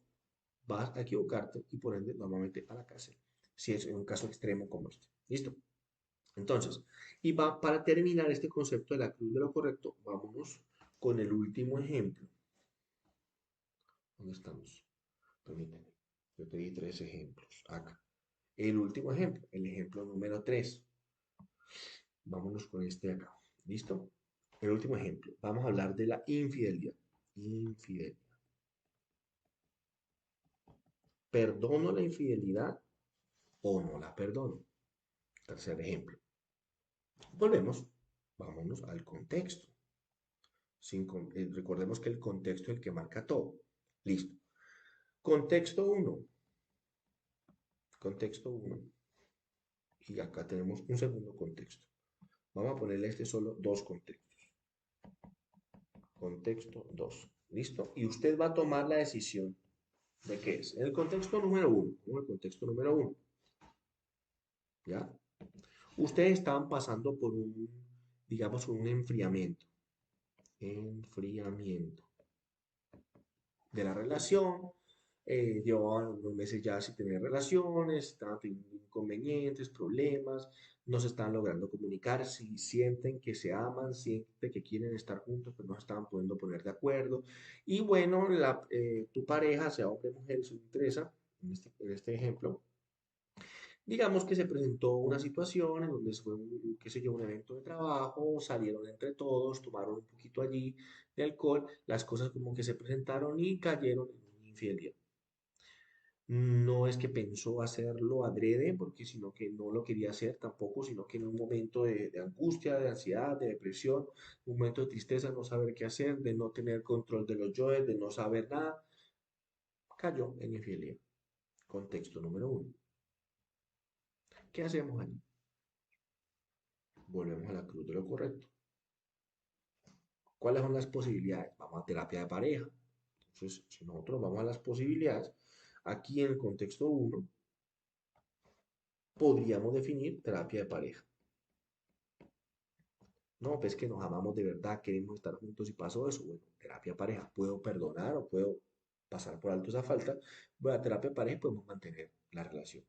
vas a equivocarte y por ende normalmente a la cárcel, si es en un caso extremo como este. ¿Listo? Entonces, para terminar este concepto de la cruz de lo correcto, vámonos con el último ejemplo. ¿Dónde estamos? Permíteme. Yo te di tres ejemplos acá. El último ejemplo, el ejemplo número 3. Vámonos con este acá. ¿Listo? El último ejemplo. Vamos a hablar de la infidelidad. Infidelidad. ¿Perdono la infidelidad o no la perdono? Tercer ejemplo. Volvemos. Vámonos al contexto. Recordemos que el contexto es el que marca todo. Listo. Contexto uno. Contexto uno. Y acá tenemos un segundo contexto. Vamos a ponerle a este solo dos contextos. Contexto 2. ¿Listo? Y usted va a tomar la decisión de qué es. En el contexto número 1. En el contexto número 1. ¿Ya? Ustedes estaban pasando por un, digamos, un enfriamiento. Enfriamiento de la relación. Llevaban unos meses ya sin tener relaciones, estaban teniendo inconvenientes, problemas, no se estaban logrando comunicar, si sienten que se aman, sienten que quieren estar juntos, pero no se estaban pudiendo poner de acuerdo. Y bueno, tu pareja, sea hombre o mujer, eso no interesa, en este ejemplo, digamos que se presentó una situación en donde fue un, qué sé yo, un evento de trabajo, salieron entre todos, tomaron un poquito allí de alcohol, las cosas como que se presentaron y cayeron en una infidelidad. No es que pensó hacerlo adrede, porque sino que no lo quería hacer tampoco, sino que en un momento de angustia, de ansiedad, de depresión, un momento de tristeza, no saber qué hacer, de no tener control de los yoes, de no saber nada, cayó en infidelidad. Contexto número 1. ¿Qué hacemos allí? Volvemos a la cruz de lo correcto. ¿Cuáles son las posibilidades? Vamos a terapia de pareja. Entonces, si nosotros vamos a las posibilidades, aquí en el contexto 1, podríamos definir terapia de pareja. No, pues que nos amamos de verdad, queremos estar juntos y pasó eso. Bueno, terapia de pareja. Puedo perdonar o puedo pasar por alto esa falta. Voy a terapia de pareja y podemos mantener la relación.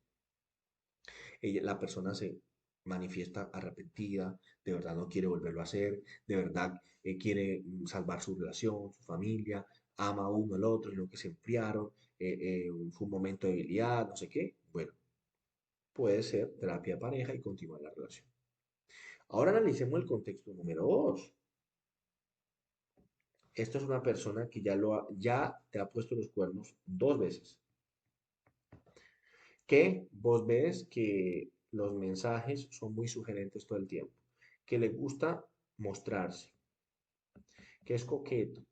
La persona se manifiesta arrepentida, de verdad no quiere volverlo a hacer, de verdad quiere salvar su relación, su familia, ama uno al otro, y no que se enfriaron, fue un momento de debilidad, no sé qué. Bueno, puede ser terapia de pareja y continuar la relación. Ahora analicemos el contexto número 2. Esto es una persona que ya te ha puesto los cuernos dos veces. Que vos ves que los mensajes son muy sugerentes todo el tiempo. Que le gusta mostrarse. Que es coqueto.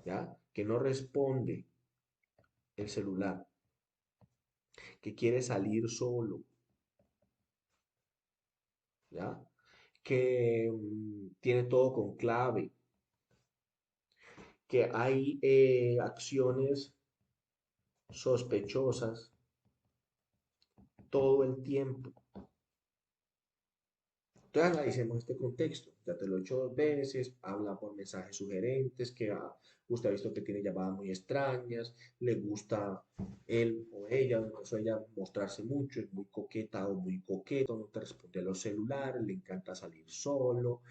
¿Ya? Que no responde el celular. Que quiere salir solo. ¿Ya? Que tiene todo con clave. Que hay acciones sospechosas todo el tiempo. Entonces analicemos este contexto. Ya te lo he hecho dos veces, habla por mensajes sugerentes, que usted ha visto que tiene llamadas muy extrañas, le gusta él o ella, en el caso de ella, mostrarse mucho, es muy coqueta o muy coqueto, no te responde a los celulares, le encanta salir solo,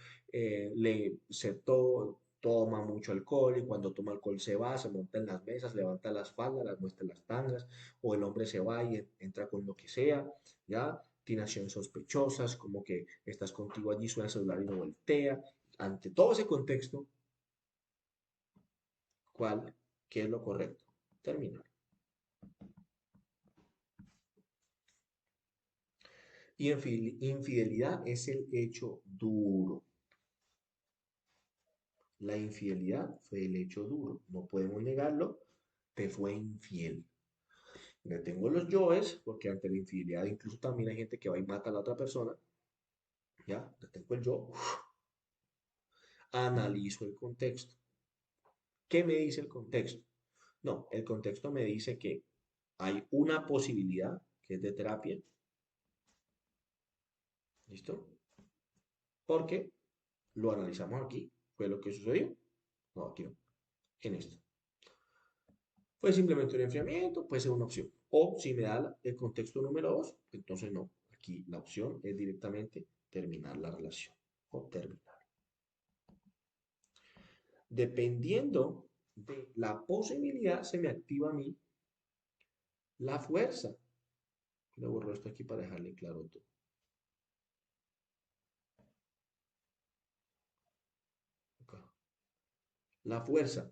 toma mucho alcohol y cuando toma alcohol se va, se monta en las mesas, levanta las faldas, las muestra las tangas, o el hombre se va y entra con lo que sea, ¿ya? Tiene acciones sospechosas, como que estás contigo allí, suena el celular y no voltea. Ante todo ese contexto, ¿cuál? ¿Qué es lo correcto? Terminar. Y infidelidad es el hecho duro. La infidelidad fue el hecho duro. No podemos negarlo. Te fue infiel. Le tengo los yoes, porque ante la infidelidad incluso también hay gente que va y mata a la otra persona. ¿Ya? Le tengo el yo. Analizo el contexto. ¿Qué me dice el contexto? No, el contexto me dice que hay una posibilidad que es de terapia. ¿Listo? Porque lo analizamos aquí. ¿Fue lo que sucedió? No, aquí no. En esto. Fue simplemente un enfriamiento, puede ser una opción. O si me da el contexto número 2, entonces no. Aquí la opción es directamente terminar la relación o terminar. Dependiendo de la posibilidad se me activa a mí la fuerza. Le borro esto aquí para dejarle claro todo. Acá. La fuerza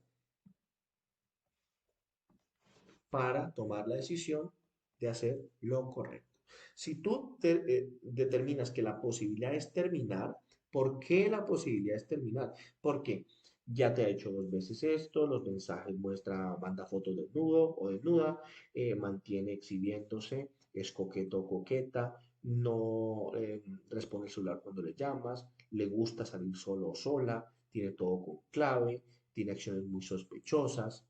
para tomar la decisión de hacer lo correcto. Si tú determinas que la posibilidad es terminar, ¿por qué la posibilidad es terminar? Porque ya te ha hecho dos veces esto, los mensajes muestra, manda fotos desnudo o desnuda, mantiene exhibiéndose, es coqueto o coqueta, no responde el celular cuando le llamas, le gusta salir solo o sola, tiene todo con clave, tiene acciones muy sospechosas,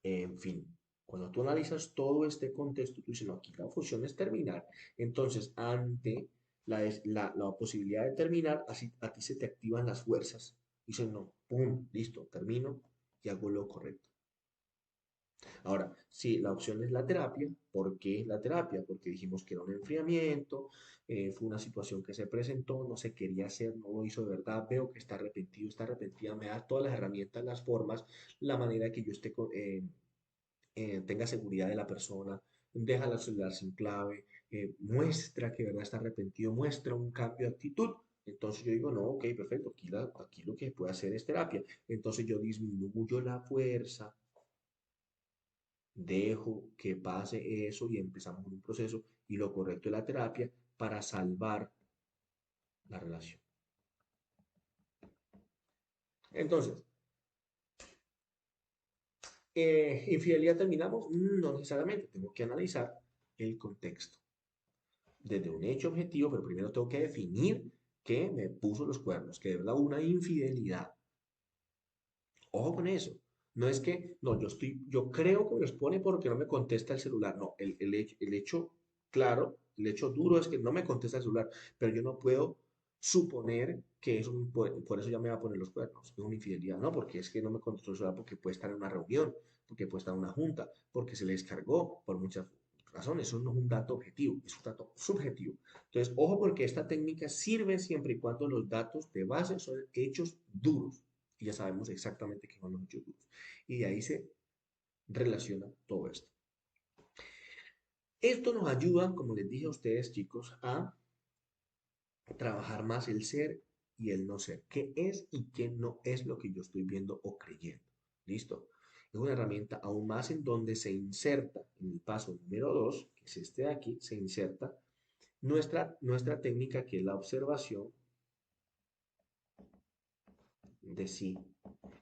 en fin, cuando tú analizas todo este contexto, tú dices, no, aquí la función es terminar. Entonces, ante la posibilidad de terminar, así a ti se te activan las fuerzas. Dices, no, pum, listo, termino y hago lo correcto. Ahora, si la opción es la terapia, ¿por qué la terapia? Porque dijimos que era un enfriamiento, fue una situación que se presentó, no se quería hacer, no lo hizo de verdad, veo que está arrepentido, está arrepentida, me da todas las herramientas, las formas, la manera que yo esté tenga seguridad de la persona, deja el celular sin clave, muestra que de verdad está arrepentido, muestra un cambio de actitud. Entonces yo digo, no, ok, perfecto, aquí lo que puede hacer es terapia. Entonces yo disminuyo la fuerza, dejo que pase eso y empezamos un proceso y lo correcto es la terapia para salvar la relación. Entonces, ¿infidelidad terminamos? No necesariamente, tengo que analizar el contexto desde un hecho objetivo, pero primero tengo que definir que me puso los cuernos, que de verdad hubo una infidelidad. Ojo con eso. No es que, no, yo creo que me los pone porque no me contesta el celular. No, el hecho claro, el hecho duro es que no me contesta el celular, pero yo no puedo suponer que eso, por eso ya me va a poner los cuernos. Es una infidelidad, no, porque es que no me contestó el celular porque puede estar en una reunión, porque puede estar en una junta, porque se le descargó por muchas razones. Eso no es un dato objetivo, es un dato subjetivo. Entonces, ojo porque esta técnica sirve siempre y cuando los datos de base son hechos duros y ya sabemos exactamente qué son los hechos duros. Y de ahí se relaciona todo esto. Esto nos ayuda, como les dije a ustedes, chicos, a trabajar más el ser y el no ser. ¿Qué es y qué no es lo que yo estoy viendo o creyendo? ¿Listo? Es una herramienta aún más en donde se inserta en el paso número 2, que es este de aquí, se inserta nuestra técnica que es la observación de sí,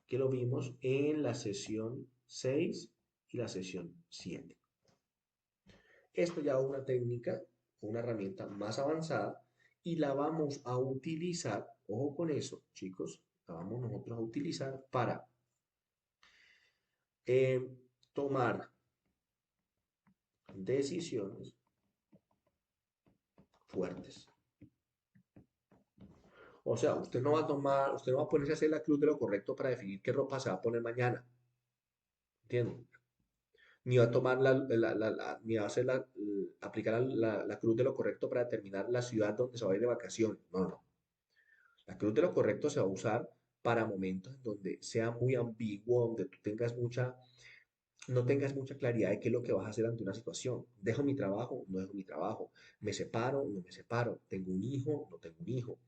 que lo vimos en la sesión 6 y la sesión 7. Esto ya es una técnica, una herramienta más avanzada y la vamos a utilizar, ojo con eso, chicos, la vamos nosotros a utilizar para eh, tomar decisiones fuertes. O sea, usted no va a ponerse a hacer la cruz de lo correcto para definir qué ropa se va a poner mañana, ¿entienden? Ni va a tomar ni va a hacer aplicar la cruz de lo correcto para determinar la ciudad donde se va a ir de vacaciones. No, no, no. La cruz de lo correcto se va a usar para momentos en donde sea muy ambiguo, donde tú no tengas mucha claridad de qué es lo que vas a hacer ante una situación. ¿Dejo mi trabajo? No dejo mi trabajo. ¿Me separo? No me separo. ¿Tengo un hijo? No tengo un hijo.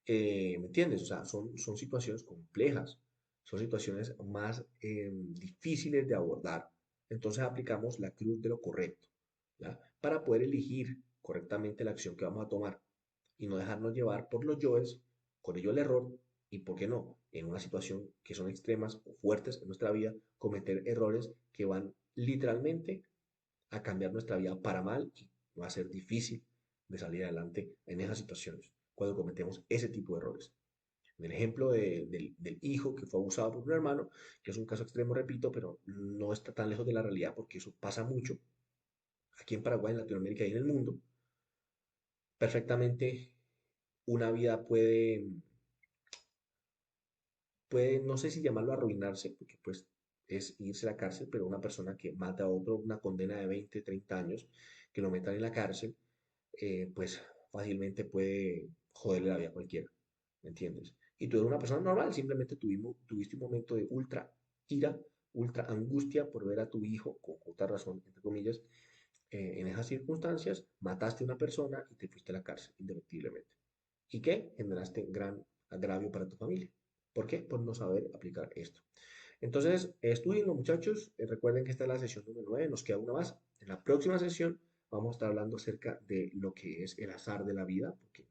¿Me entiendes? O sea, son situaciones complejas, son situaciones más difíciles de abordar. Entonces aplicamos la cruz de lo correcto, ¿ya? Para poder elegir correctamente la acción que vamos a tomar y no dejarnos llevar por los yoes, con ello el error y, ¿por qué no? En una situación que son extremas o fuertes en nuestra vida, cometer errores que van literalmente a cambiar nuestra vida para mal y va a ser difícil de salir adelante en esas situaciones cuando cometemos ese tipo de errores. En el ejemplo del hijo que fue abusado por un hermano, que es un caso extremo, repito, pero no está tan lejos de la realidad porque eso pasa mucho aquí en Paraguay, en Latinoamérica y en el mundo, perfectamente una vida puede, no sé si llamarlo arruinarse, porque pues es irse a la cárcel, pero una persona que mata a otro, una condena de 20, 30 años, que lo metan en la cárcel, pues fácilmente puede joderle la vida a cualquiera, ¿me entiendes? Y tú eres una persona normal, simplemente tuviste un momento de ultra. ira, ultra angustia por ver a tu hijo, con justa razón, entre comillas, en esas circunstancias, mataste a una persona y te fuiste a la cárcel, indefectiblemente. ¿Y qué? Generaste gran agravio para tu familia. ¿Por qué? Por no saber aplicar esto. Entonces, estudienlo, muchachos. Recuerden que esta es la sesión número 9, nos queda una más. En la próxima sesión vamos a estar hablando acerca de lo que es el azar de la vida, porque,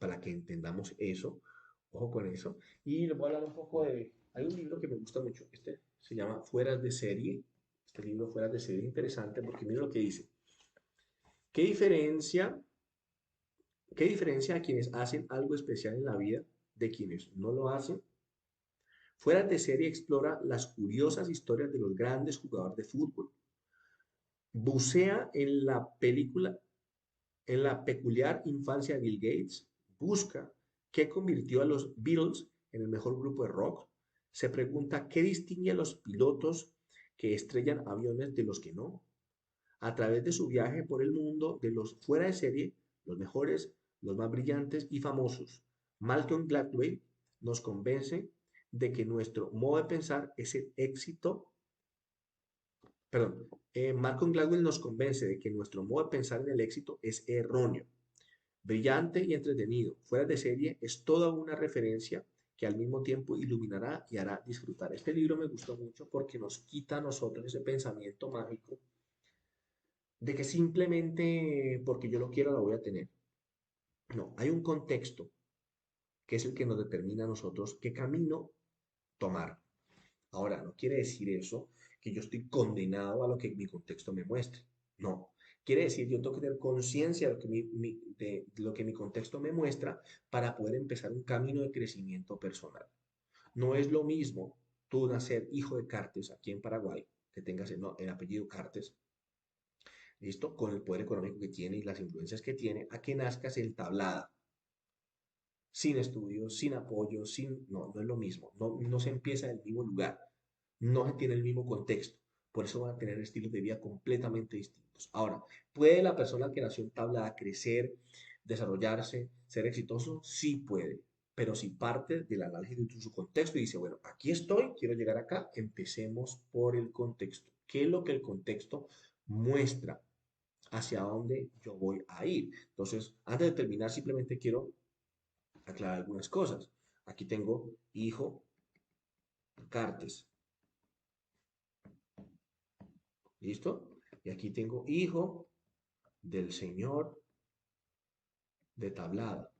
para que entendamos eso, ojo con eso. Y les voy a hablar un poco de... Hay un libro que me gusta mucho, este se llama Fueras de serie. Este libro, Fueras de serie, es interesante porque mira lo que dice. ¿Qué diferencia, ¿Qué diferencia a quienes hacen algo especial en la vida de quienes no lo hacen? Fuera de serie explora las curiosas historias de los grandes jugadores de fútbol. Bucea en la peculiar infancia de Bill Gates. Busca qué convirtió a los Beatles en el mejor grupo de rock. Se pregunta qué distingue a los pilotos que estrellan aviones de los que no. A través de su viaje por el mundo de los fuera de serie, los mejores, los más brillantes y famosos, Malcolm Gladwell nos convence de que nuestro modo de pensar es el éxito, perdón, Malcolm Gladwell nos convence de que nuestro modo de pensar en el éxito es erróneo. Brillante y entretenido, fuera de serie, es toda una referencia que al mismo tiempo iluminará y hará disfrutar. Este libro me gustó mucho porque nos quita a nosotros ese pensamiento mágico de que simplemente porque yo lo quiero lo voy a tener. No, hay un contexto que es el que nos determina a nosotros qué camino tomar. Ahora, no quiere decir eso que yo estoy condenado a lo que mi contexto me muestre. No. Quiere decir, yo tengo que tener conciencia de, de lo que mi contexto me muestra para poder empezar un camino de crecimiento personal. No es lo mismo tú nacer hijo de Cartes aquí en Paraguay, que tengas el apellido Cartes, ¿listo? Con el poder económico que tiene y las influencias que tiene, a que nazcas en Tablada, sin estudios, sin apoyo, sin... No, no es lo mismo. No, no se empieza del mismo lugar. No se tiene el mismo contexto. Por eso van a tener estilos de vida completamente distintos. Ahora, ¿puede la persona que nació en Tablada crecer, desarrollarse, ser exitoso? Sí puede. Pero si parte del análisis de su contexto y dice, bueno, aquí estoy, quiero llegar acá, empecemos por el contexto. ¿Qué es lo que el contexto muestra? Hacia dónde yo voy a ir. Entonces, antes de terminar, simplemente quiero aclarar algunas cosas. Aquí tengo hijo Cartes, ¿listo? Y aquí tengo hijo del señor de Tablada.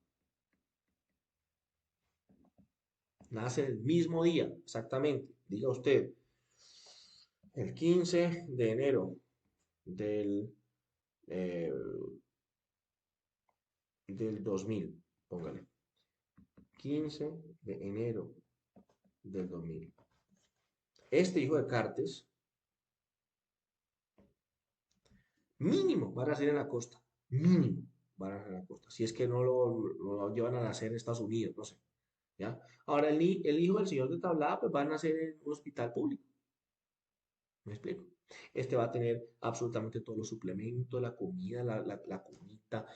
Nace el mismo día, exactamente. Diga usted, el 15 de enero del, eh, del 2000, póngale. 15 de enero del 2000. Este hijo de Cartes, mínimo, van a ser en la costa. Mínimo, van a ser en la costa. Si es que no lo llevan a nacer en Estados Unidos, no sé. ¿Ya? Ahora, el hijo del señor de Tablada, pues van a nacer en un hospital público. ¿Me explico? Este va a tener absolutamente todos los suplementos, la comida, la comida,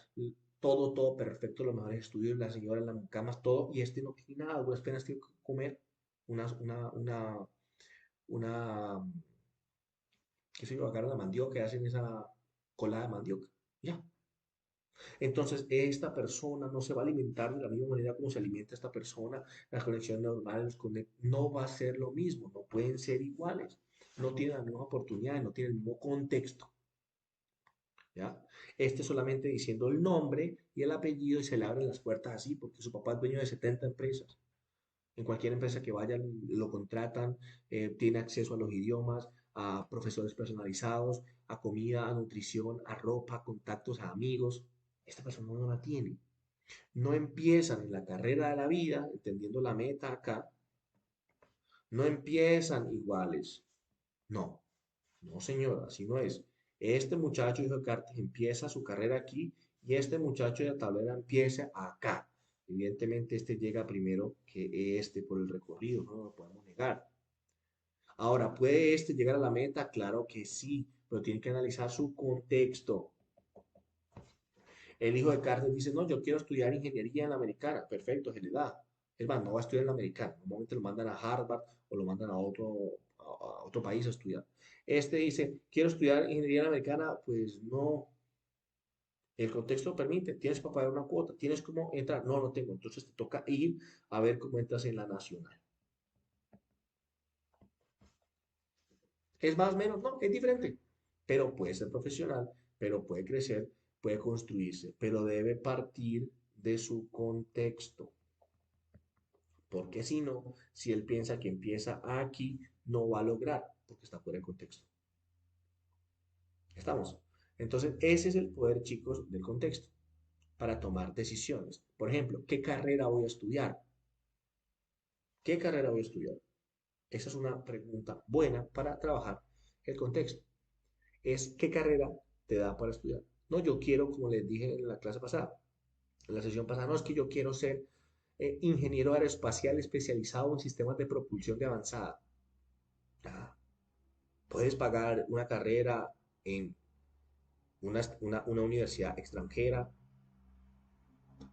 todo, todo perfecto, los mejores estudios, la señora en las camas, todo, y este no tiene nada, duras penas tiene que comer una, qué sé yo, agarran la mandioca y hacen esa colada de mandioca. Ya. Entonces, esta persona no se va a alimentar de la misma manera como se alimenta esta persona, las conexiones normales, no va a ser lo mismo, no pueden ser iguales, no tienen la misma oportunidad, no tienen el mismo contexto. ¿Ya? Este solamente diciendo el nombre y el apellido y se le abren las puertas así, porque su papá es dueño de 70 empresas. En cualquier empresa que vayan, lo contratan, tiene acceso a los idiomas, a profesores personalizados, a comida, a nutrición, a ropa, a contactos, a amigos. Esta persona no la tiene. No empiezan en la carrera de la vida, entendiendo la meta acá, no empiezan iguales. No, no señora, así no es. Este muchacho, hijo de Cartes, empieza su carrera aquí y este muchacho de la tablera empieza acá. Evidentemente este llega primero que este por el recorrido, no lo podemos negar. Ahora, ¿puede este llegar a la meta? Claro que sí, pero tiene que analizar su contexto. El hijo de Carter dice, no, yo quiero estudiar ingeniería en la americana. Perfecto, se le da. Es más, no va a estudiar en la americana. Normalmente lo mandan a Harvard o lo mandan a otro país a estudiar. Este dice, quiero estudiar ingeniería americana, pues no, el contexto permite, tienes que pagar una cuota, tienes cómo entrar, no lo tengo, entonces te toca ir a ver cómo entras en la nacional. ¿Es más o menos? No, es diferente, pero puede ser profesional, pero puede crecer, puede construirse, pero debe partir de su contexto, porque si no, si él piensa que empieza aquí, no va a lograr, porque está fuera de contexto. ¿Estamos? Entonces, ese es el poder, chicos, del contexto para tomar decisiones. Por ejemplo, ¿qué carrera voy a estudiar? ¿Qué carrera voy a estudiar? Esa es una pregunta buena para trabajar el contexto. Es qué carrera te da para estudiar. No, yo quiero, como les dije en la clase pasada, en la sesión pasada, no es que yo quiero ser ingeniero aeroespacial especializado en sistemas de propulsión de avanzada. Ah, puedes pagar una carrera en una universidad extranjera,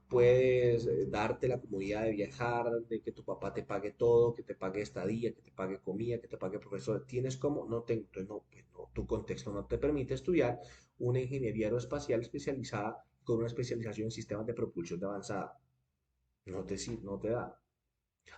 puedes darte la comodidad de viajar, de que tu papá te pague todo, que te pague estadía, que te pague comida, que te pague profesor. ¿Tienes cómo? No tengo. Entonces, no, pues no, tu contexto no te permite estudiar una ingeniería aeroespacial especializada con una especialización en sistemas de propulsión de avanzada. No te da.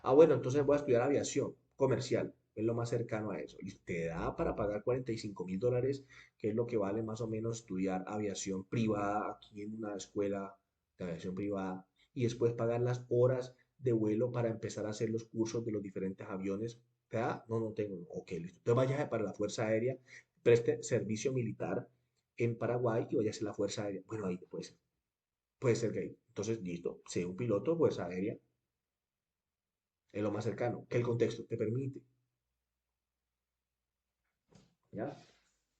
Ah, bueno, entonces voy a estudiar aviación comercial. Es lo más cercano a eso. Y te da para pagar $45.000, que es lo que vale más o menos estudiar aviación privada aquí en una escuela de aviación privada. Y después pagar las horas de vuelo para empezar a hacer los cursos de los diferentes aviones. ¿Te da? No, no tengo. Ok, listo. Entonces vaya para la Fuerza Aérea, preste servicio militar en Paraguay y vaya a hacer la Fuerza Aérea. Bueno, ahí puede ser. Puede ser que ahí. Entonces, listo. Sea un piloto, Fuerza Aérea es lo más cercano, que el contexto te permite, ¿ya?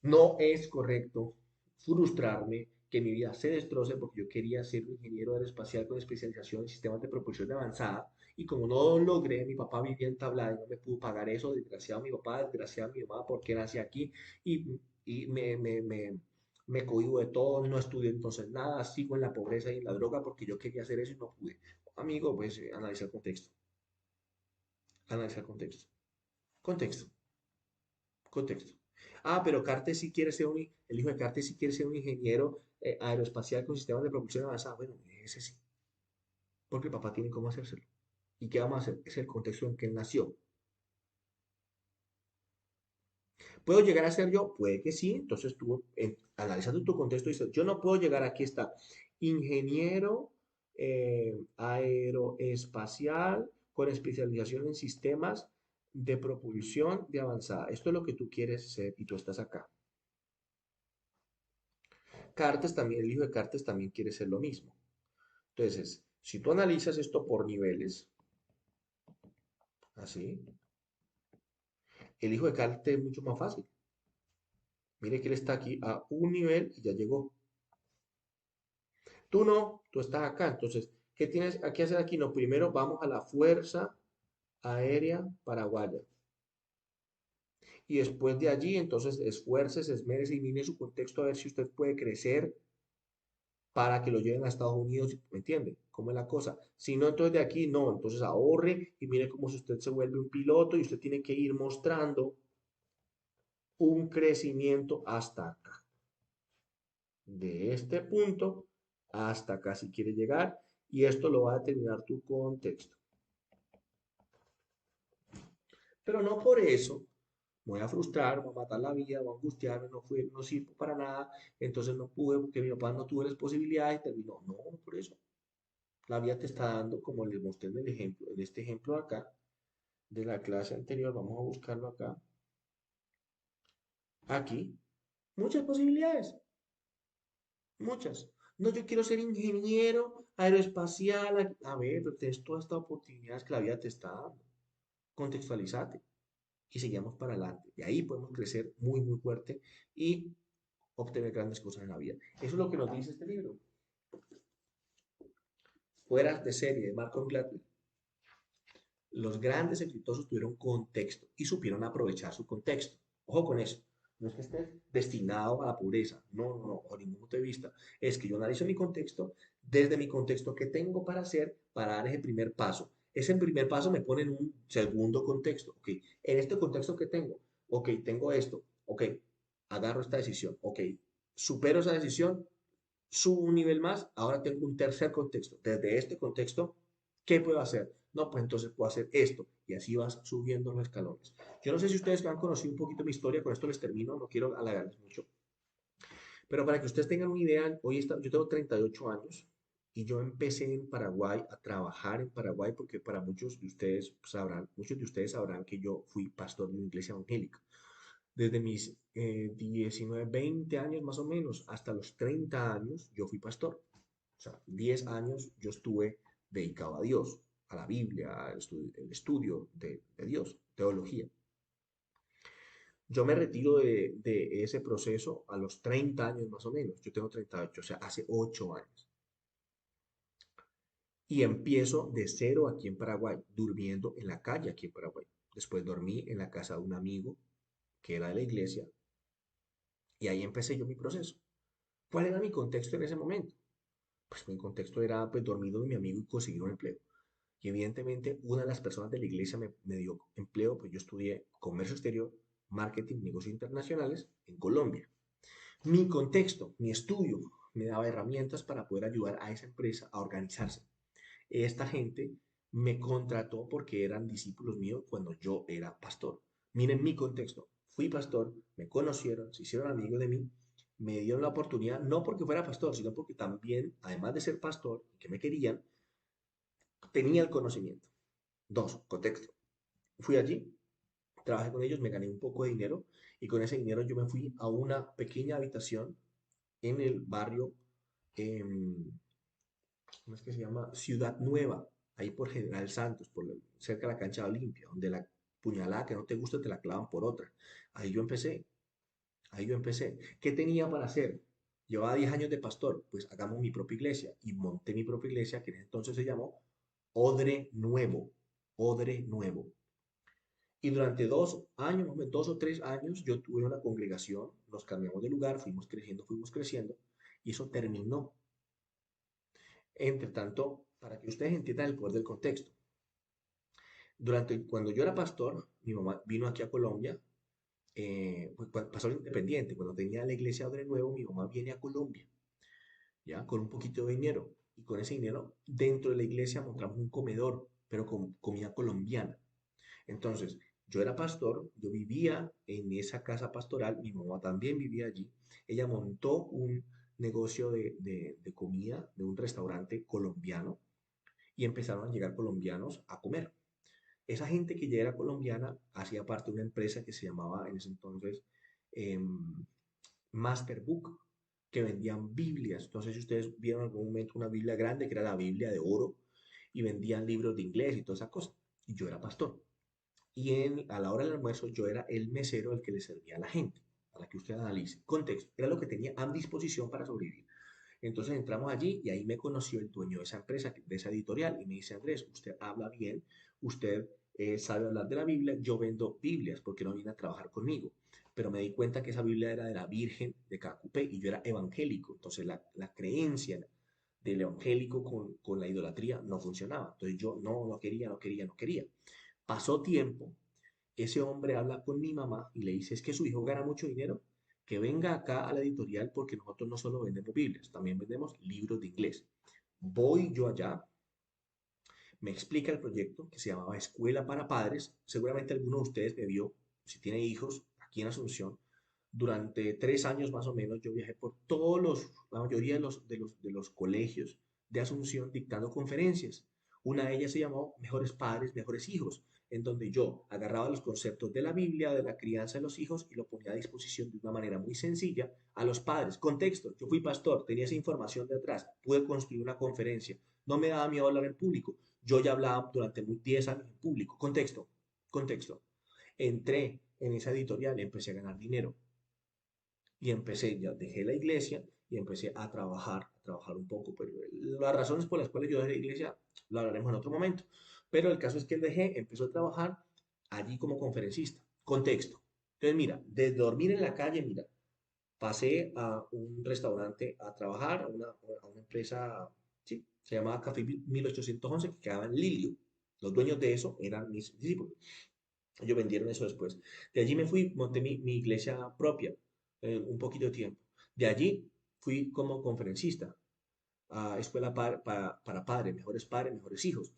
No es correcto frustrarme que mi vida se destroce porque yo quería ser un ingeniero aeroespacial con especialización en sistemas de propulsión de avanzada y como no logré, mi papá vivía en Tablada y no me pudo pagar eso, desgraciado mi papá, desgraciado mi mamá porque nací aquí y me cohíbo de todo, no estudié entonces nada, sigo en la pobreza y en la droga porque yo quería hacer eso y no pude. Amigo, pues analiza el contexto, analiza el contexto, contexto. Contexto. Ah, pero Cartes sí quiere ser el hijo de Cartes sí quiere ser un ingeniero aeroespacial con sistemas de propulsión avanzada. Bueno, ese sí, porque el papá tiene cómo hacérselo. ¿Y qué vamos a hacer? Es el contexto en que él nació. ¿Puedo llegar a ser yo? Puede que sí. Entonces tú, analizando tu contexto, dices, yo no puedo llegar, aquí está, ingeniero aeroespacial con especialización en sistemas de propulsión de avanzada. Esto es lo que tú quieres ser y tú estás acá. Cartes también, el hijo de Cartes también quiere ser lo mismo. Entonces, si tú analizas esto por niveles, así, el hijo de Cartes es mucho más fácil. Mire que él está aquí a un nivel y ya llegó. Tú no, tú estás acá. Entonces, ¿qué tienes que hacer aquí? No, primero vamos a la Fuerza Aérea Paraguaya. Y después de allí, entonces, esfuércese, esmérese y mire su contexto a ver si usted puede crecer para que lo lleven a Estados Unidos, ¿me entiende? ¿Cómo es la cosa? Si no, entonces de aquí no, entonces ahorre y mire cómo si usted se vuelve un piloto y usted tiene que ir mostrando un crecimiento hasta acá. De este punto hasta acá si quiere llegar y esto lo va a determinar tu contexto. Pero no por eso me voy a frustrar, voy a matar la vida, voy a angustiarme, no sirvo para nada, entonces no pude porque mi papá no tuvo las posibilidades y terminó. No, no por eso. La vida te está dando, como les mostré en el ejemplo, en este ejemplo acá, de la clase anterior, vamos a buscarlo acá, aquí, muchas posibilidades, muchas. No, yo quiero ser ingeniero aeroespacial. A ver, pero tienes todas estas oportunidades que la vida te está dando. Contextualizate y sigamos para adelante. Y ahí podemos crecer muy, muy fuerte y obtener grandes cosas en la vida. Eso es lo que nos dice este libro. Fuera de serie, de Malcolm Gladwell. Los grandes exitosos tuvieron contexto y supieron aprovechar su contexto. Ojo con eso. No es que estés destinado a la pobreza. No, no, no, a ningún punto de vista. Es que yo analizo mi contexto, desde mi contexto, qué tengo para hacer para dar ese primer paso. Ese primer paso me pone en un segundo contexto. Ok, en este contexto que tengo, ok, tengo esto, ok, agarro esta decisión, ok, supero esa decisión, subo un nivel más, ahora tengo un tercer contexto. Desde este contexto, ¿qué puedo hacer? No, pues entonces puedo hacer esto. Y así vas subiendo los escalones. Yo no sé si ustedes han conocido un poquito mi historia, con esto les termino, no quiero alargarles mucho. Pero para que ustedes tengan una idea, yo tengo 38 años y yo empecé en Paraguay a trabajar en Paraguay porque para muchos de ustedes sabrán que yo fui pastor de una iglesia evangélica. Desde mis 19, 20 años más o menos hasta los 30 años yo fui pastor. O sea, 10 años yo estuve dedicado a Dios, a la Biblia, al estudio de Dios, teología. Yo me retiro de ese proceso a los 30 años más o menos. Yo tengo 38, o sea, hace 8 años. Y empiezo de cero aquí en Paraguay, durmiendo en la calle aquí en Paraguay. Después dormí en la casa de un amigo que era de la iglesia y ahí empecé yo mi proceso. ¿Cuál era mi contexto en ese momento? Pues mi contexto era pues dormir con mi amigo y conseguir un empleo. Y evidentemente una de las personas de la iglesia me dio empleo, pues yo estudié comercio exterior, marketing, negocios internacionales en Colombia. Mi contexto, mi estudio, me daba herramientas para poder ayudar a esa empresa a organizarse. Esta gente me contrató porque eran discípulos míos cuando yo era pastor. Miren mi contexto. Fui pastor, me conocieron, se hicieron amigos de mí, me dieron la oportunidad, no porque fuera pastor, sino porque también, además de ser pastor, que me querían, tenía el conocimiento. Dos, contexto. Fui allí, trabajé con ellos, me gané un poco de dinero y con ese dinero yo me fui a una pequeña habitación en el barrio, eh, ¿cómo es que se llama? Ciudad Nueva, ahí por General Santos, cerca de la cancha de Olimpia, donde la puñalada que no te gusta te la clavan por otra. Ahí yo empecé, ahí yo empecé. ¿Qué tenía para hacer? Llevaba 10 años de pastor, pues hagamos mi propia iglesia y monté mi propia iglesia que en ese entonces se llamó Odre Nuevo, Odre Nuevo. Y durante 2 años, 2 o 3 años, yo tuve una congregación, nos cambiamos de lugar, fuimos creciendo, y eso terminó. Entre tanto, para que ustedes entiendan el poder del contexto, cuando yo era pastor, mi mamá vino aquí a Colombia, pues, pastor independiente, cuando tenía la iglesia de Nuevo, mi mamá viene a Colombia, ya, con un poquito de dinero, y con ese dinero, dentro de la iglesia montamos un comedor, pero con comida colombiana. Entonces, yo era pastor, yo vivía en esa casa pastoral, mi mamá también vivía allí. Ella montó un negocio de comida, de un restaurante colombiano, y empezaron a llegar colombianos a comer. Esa gente que ya era colombiana hacía parte de una empresa que se llamaba en ese entonces em, Masterbook, que vendían Biblias. Entonces, si ustedes vieron en algún momento una Biblia grande, que era la Biblia de oro, y vendían libros de inglés y toda esa cosa. Y yo era pastor. Y a la hora del almuerzo yo era el mesero el que le servía a la gente, para que usted analice. Contexto, era lo que tenía a disposición para sobrevivir. Entonces entramos allí y ahí me conoció el dueño de esa empresa, de esa editorial, y me dice, Andrés, usted habla bien, usted sabe hablar de la Biblia, yo vendo Biblias, porque no viene a trabajar conmigo. Pero me di cuenta que esa Biblia era de la Virgen de Cacupé y yo era evangélico. Entonces la creencia del evangélico con la idolatría no funcionaba. Entonces yo no quería, no quería, no quería. Pasó tiempo, ese hombre habla con mi mamá y le dice, es que su hijo gana mucho dinero, que venga acá a la editorial porque nosotros no solo vendemos Biblias, también vendemos libros de inglés. Voy yo allá, me explica el proyecto que se llamaba Escuela para Padres. Seguramente alguno de ustedes me vio, si tiene hijos, aquí en Asunción. Durante 3 años más o menos yo viajé por la mayoría de los colegios de Asunción dictando conferencias. Una de ellas se llamó Mejores Padres, Mejores Hijos, en donde yo agarraba los conceptos de la Biblia, de la crianza de los hijos y lo ponía a disposición de una manera muy sencilla a los padres. Contexto, yo fui pastor, tenía esa información de atrás, pude construir una conferencia, no me daba miedo hablar en público, yo ya hablaba durante 10 años en público. Contexto, contexto. Entré en esa editorial y empecé a ganar dinero. Y empecé, ya dejé la iglesia y empecé a trabajar un poco. Pero las razones por las cuales yo dejé la iglesia lo hablaremos en otro momento. Pero el caso es que dejé, empezó a trabajar allí como conferencista. Contexto. Entonces, mira, de dormir en la calle, mira, pasé a un restaurante a trabajar, a una empresa, sí, se llamaba Café 1811, que quedaba en Lilio. Los dueños de eso eran mis discípulos. Ellos vendieron eso después. De allí me fui, monté mi iglesia propia, un poquito de tiempo. De allí fui como conferencista a escuela para padres, mejores hijos.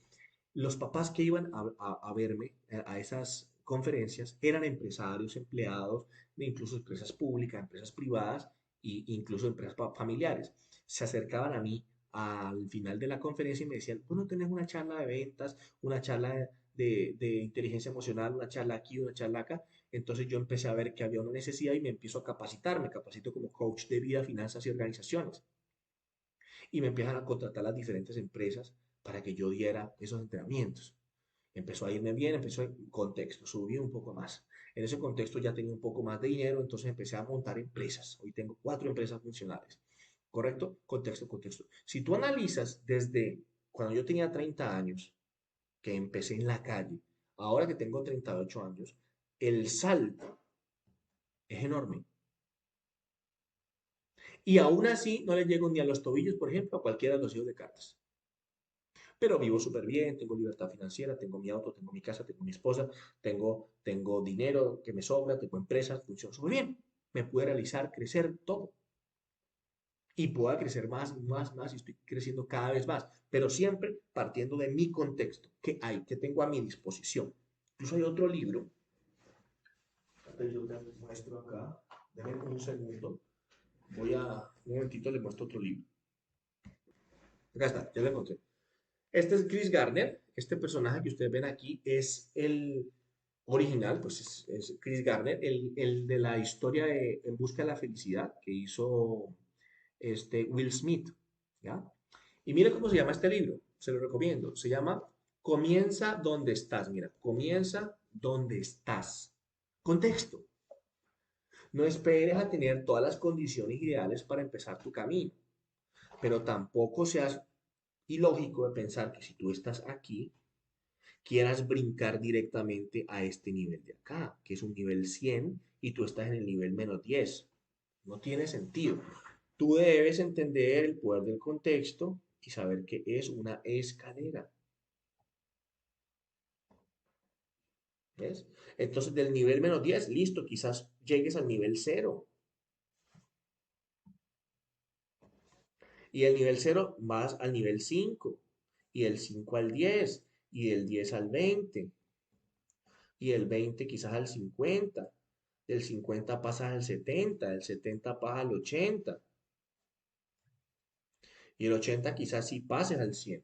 Los papás que iban a verme a esas conferencias eran empresarios, empleados, incluso empresas públicas, empresas privadas e incluso empresas familiares. Se acercaban a mí al final de la conferencia y me decían, ¿tú no tenés una charla de ventas, una charla de inteligencia emocional, una charla aquí, una charla acá? Entonces yo empecé a ver que había una necesidad y me empiezo a capacitar, me capacito como coach de vida, finanzas y organizaciones y me empiezan a contratar las diferentes empresas para que yo diera esos entrenamientos. Empezó a irme bien, empezó en contexto, subí un poco más. En ese contexto ya tenía un poco más de dinero, entonces empecé a montar empresas. Hoy tengo 4 empresas funcionales. ¿Correcto? Contexto, contexto. Si tú analizas desde cuando yo tenía 30 años, que empecé en la calle, ahora que tengo 38 años, el salto es enorme. Y aún así no le llego ni a los tobillos, por ejemplo, a cualquiera de los hijos de cartas. Pero vivo súper bien, tengo libertad financiera, tengo mi auto, tengo mi casa, tengo mi esposa, tengo dinero que me sobra, tengo empresas, funciona súper bien. Me puede realizar, crecer todo. Y pueda crecer más, más, más, y estoy creciendo cada vez más, pero siempre partiendo de mi contexto, que hay, que tengo a mi disposición. Incluso hay otro libro, yo te muestro acá, denme un segundo, un momentito, les muestro otro libro. Acá está, ya lo encontré. Este es Chris Gardner. Este personaje que ustedes ven aquí es el original, pues es Chris Gardner, el de la historia de En busca de la felicidad que hizo Will Smith, ¿ya? Y mire cómo se llama este libro, se lo recomiendo. Se llama Comienza donde estás. Mira, comienza donde estás. Contexto. No esperes a tener todas las condiciones ideales para empezar tu camino, pero tampoco seas ilógico de pensar que si tú estás aquí, quieras brincar directamente a este nivel de acá, que es un nivel 100 y tú estás en el nivel -10. No tiene sentido. Tú debes entender el poder del contexto y saber que es una escalera. ¿Ves? Entonces, del nivel -10, listo, quizás llegues al nivel 0. Y el nivel 0 vas al nivel 5. Y el 5 al 10. Y del 10 al 20. Y el 20 quizás al 50. Del 50 pasas al 70. Del 70 pasas al 80. Y el 80 quizás sí pases al 100.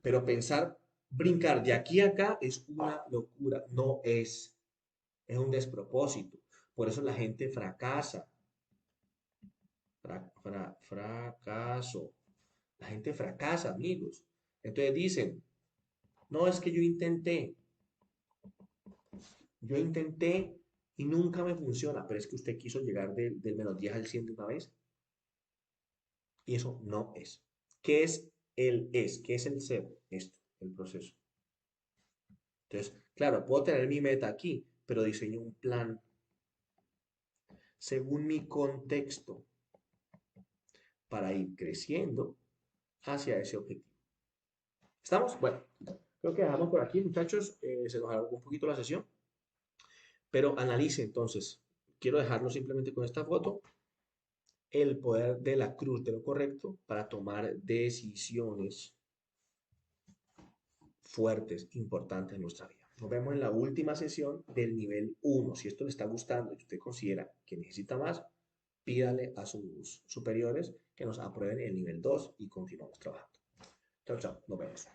Pero pensar, brincar de aquí a acá es una locura. No es. Es un despropósito. Por eso la gente fracasa. Fracaso. La gente fracasa, amigos. Entonces dicen, no, es que yo intenté y nunca me funciona, pero es que usted quiso llegar del -10 al 100 de una vez y eso no es. ¿Qué es el es? ¿Qué es el ser? Esto, el proceso. Entonces, claro, puedo tener mi meta aquí, pero diseño un plan según mi contexto para ir creciendo hacia ese objetivo. ¿Estamos? Bueno, creo que dejamos por aquí, muchachos. Se nos alargó un poquito la sesión, pero analice entonces. Quiero dejarlo simplemente con esta foto. El poder de la cruz de lo correcto para tomar decisiones fuertes, importantes en nuestra vida. Nos vemos en la última sesión del nivel 1. Si esto le está gustando y usted considera que necesita más, pídale a sus superiores que nos aprueben el nivel 2 y continuamos trabajando. Chao, chao. Nos vemos.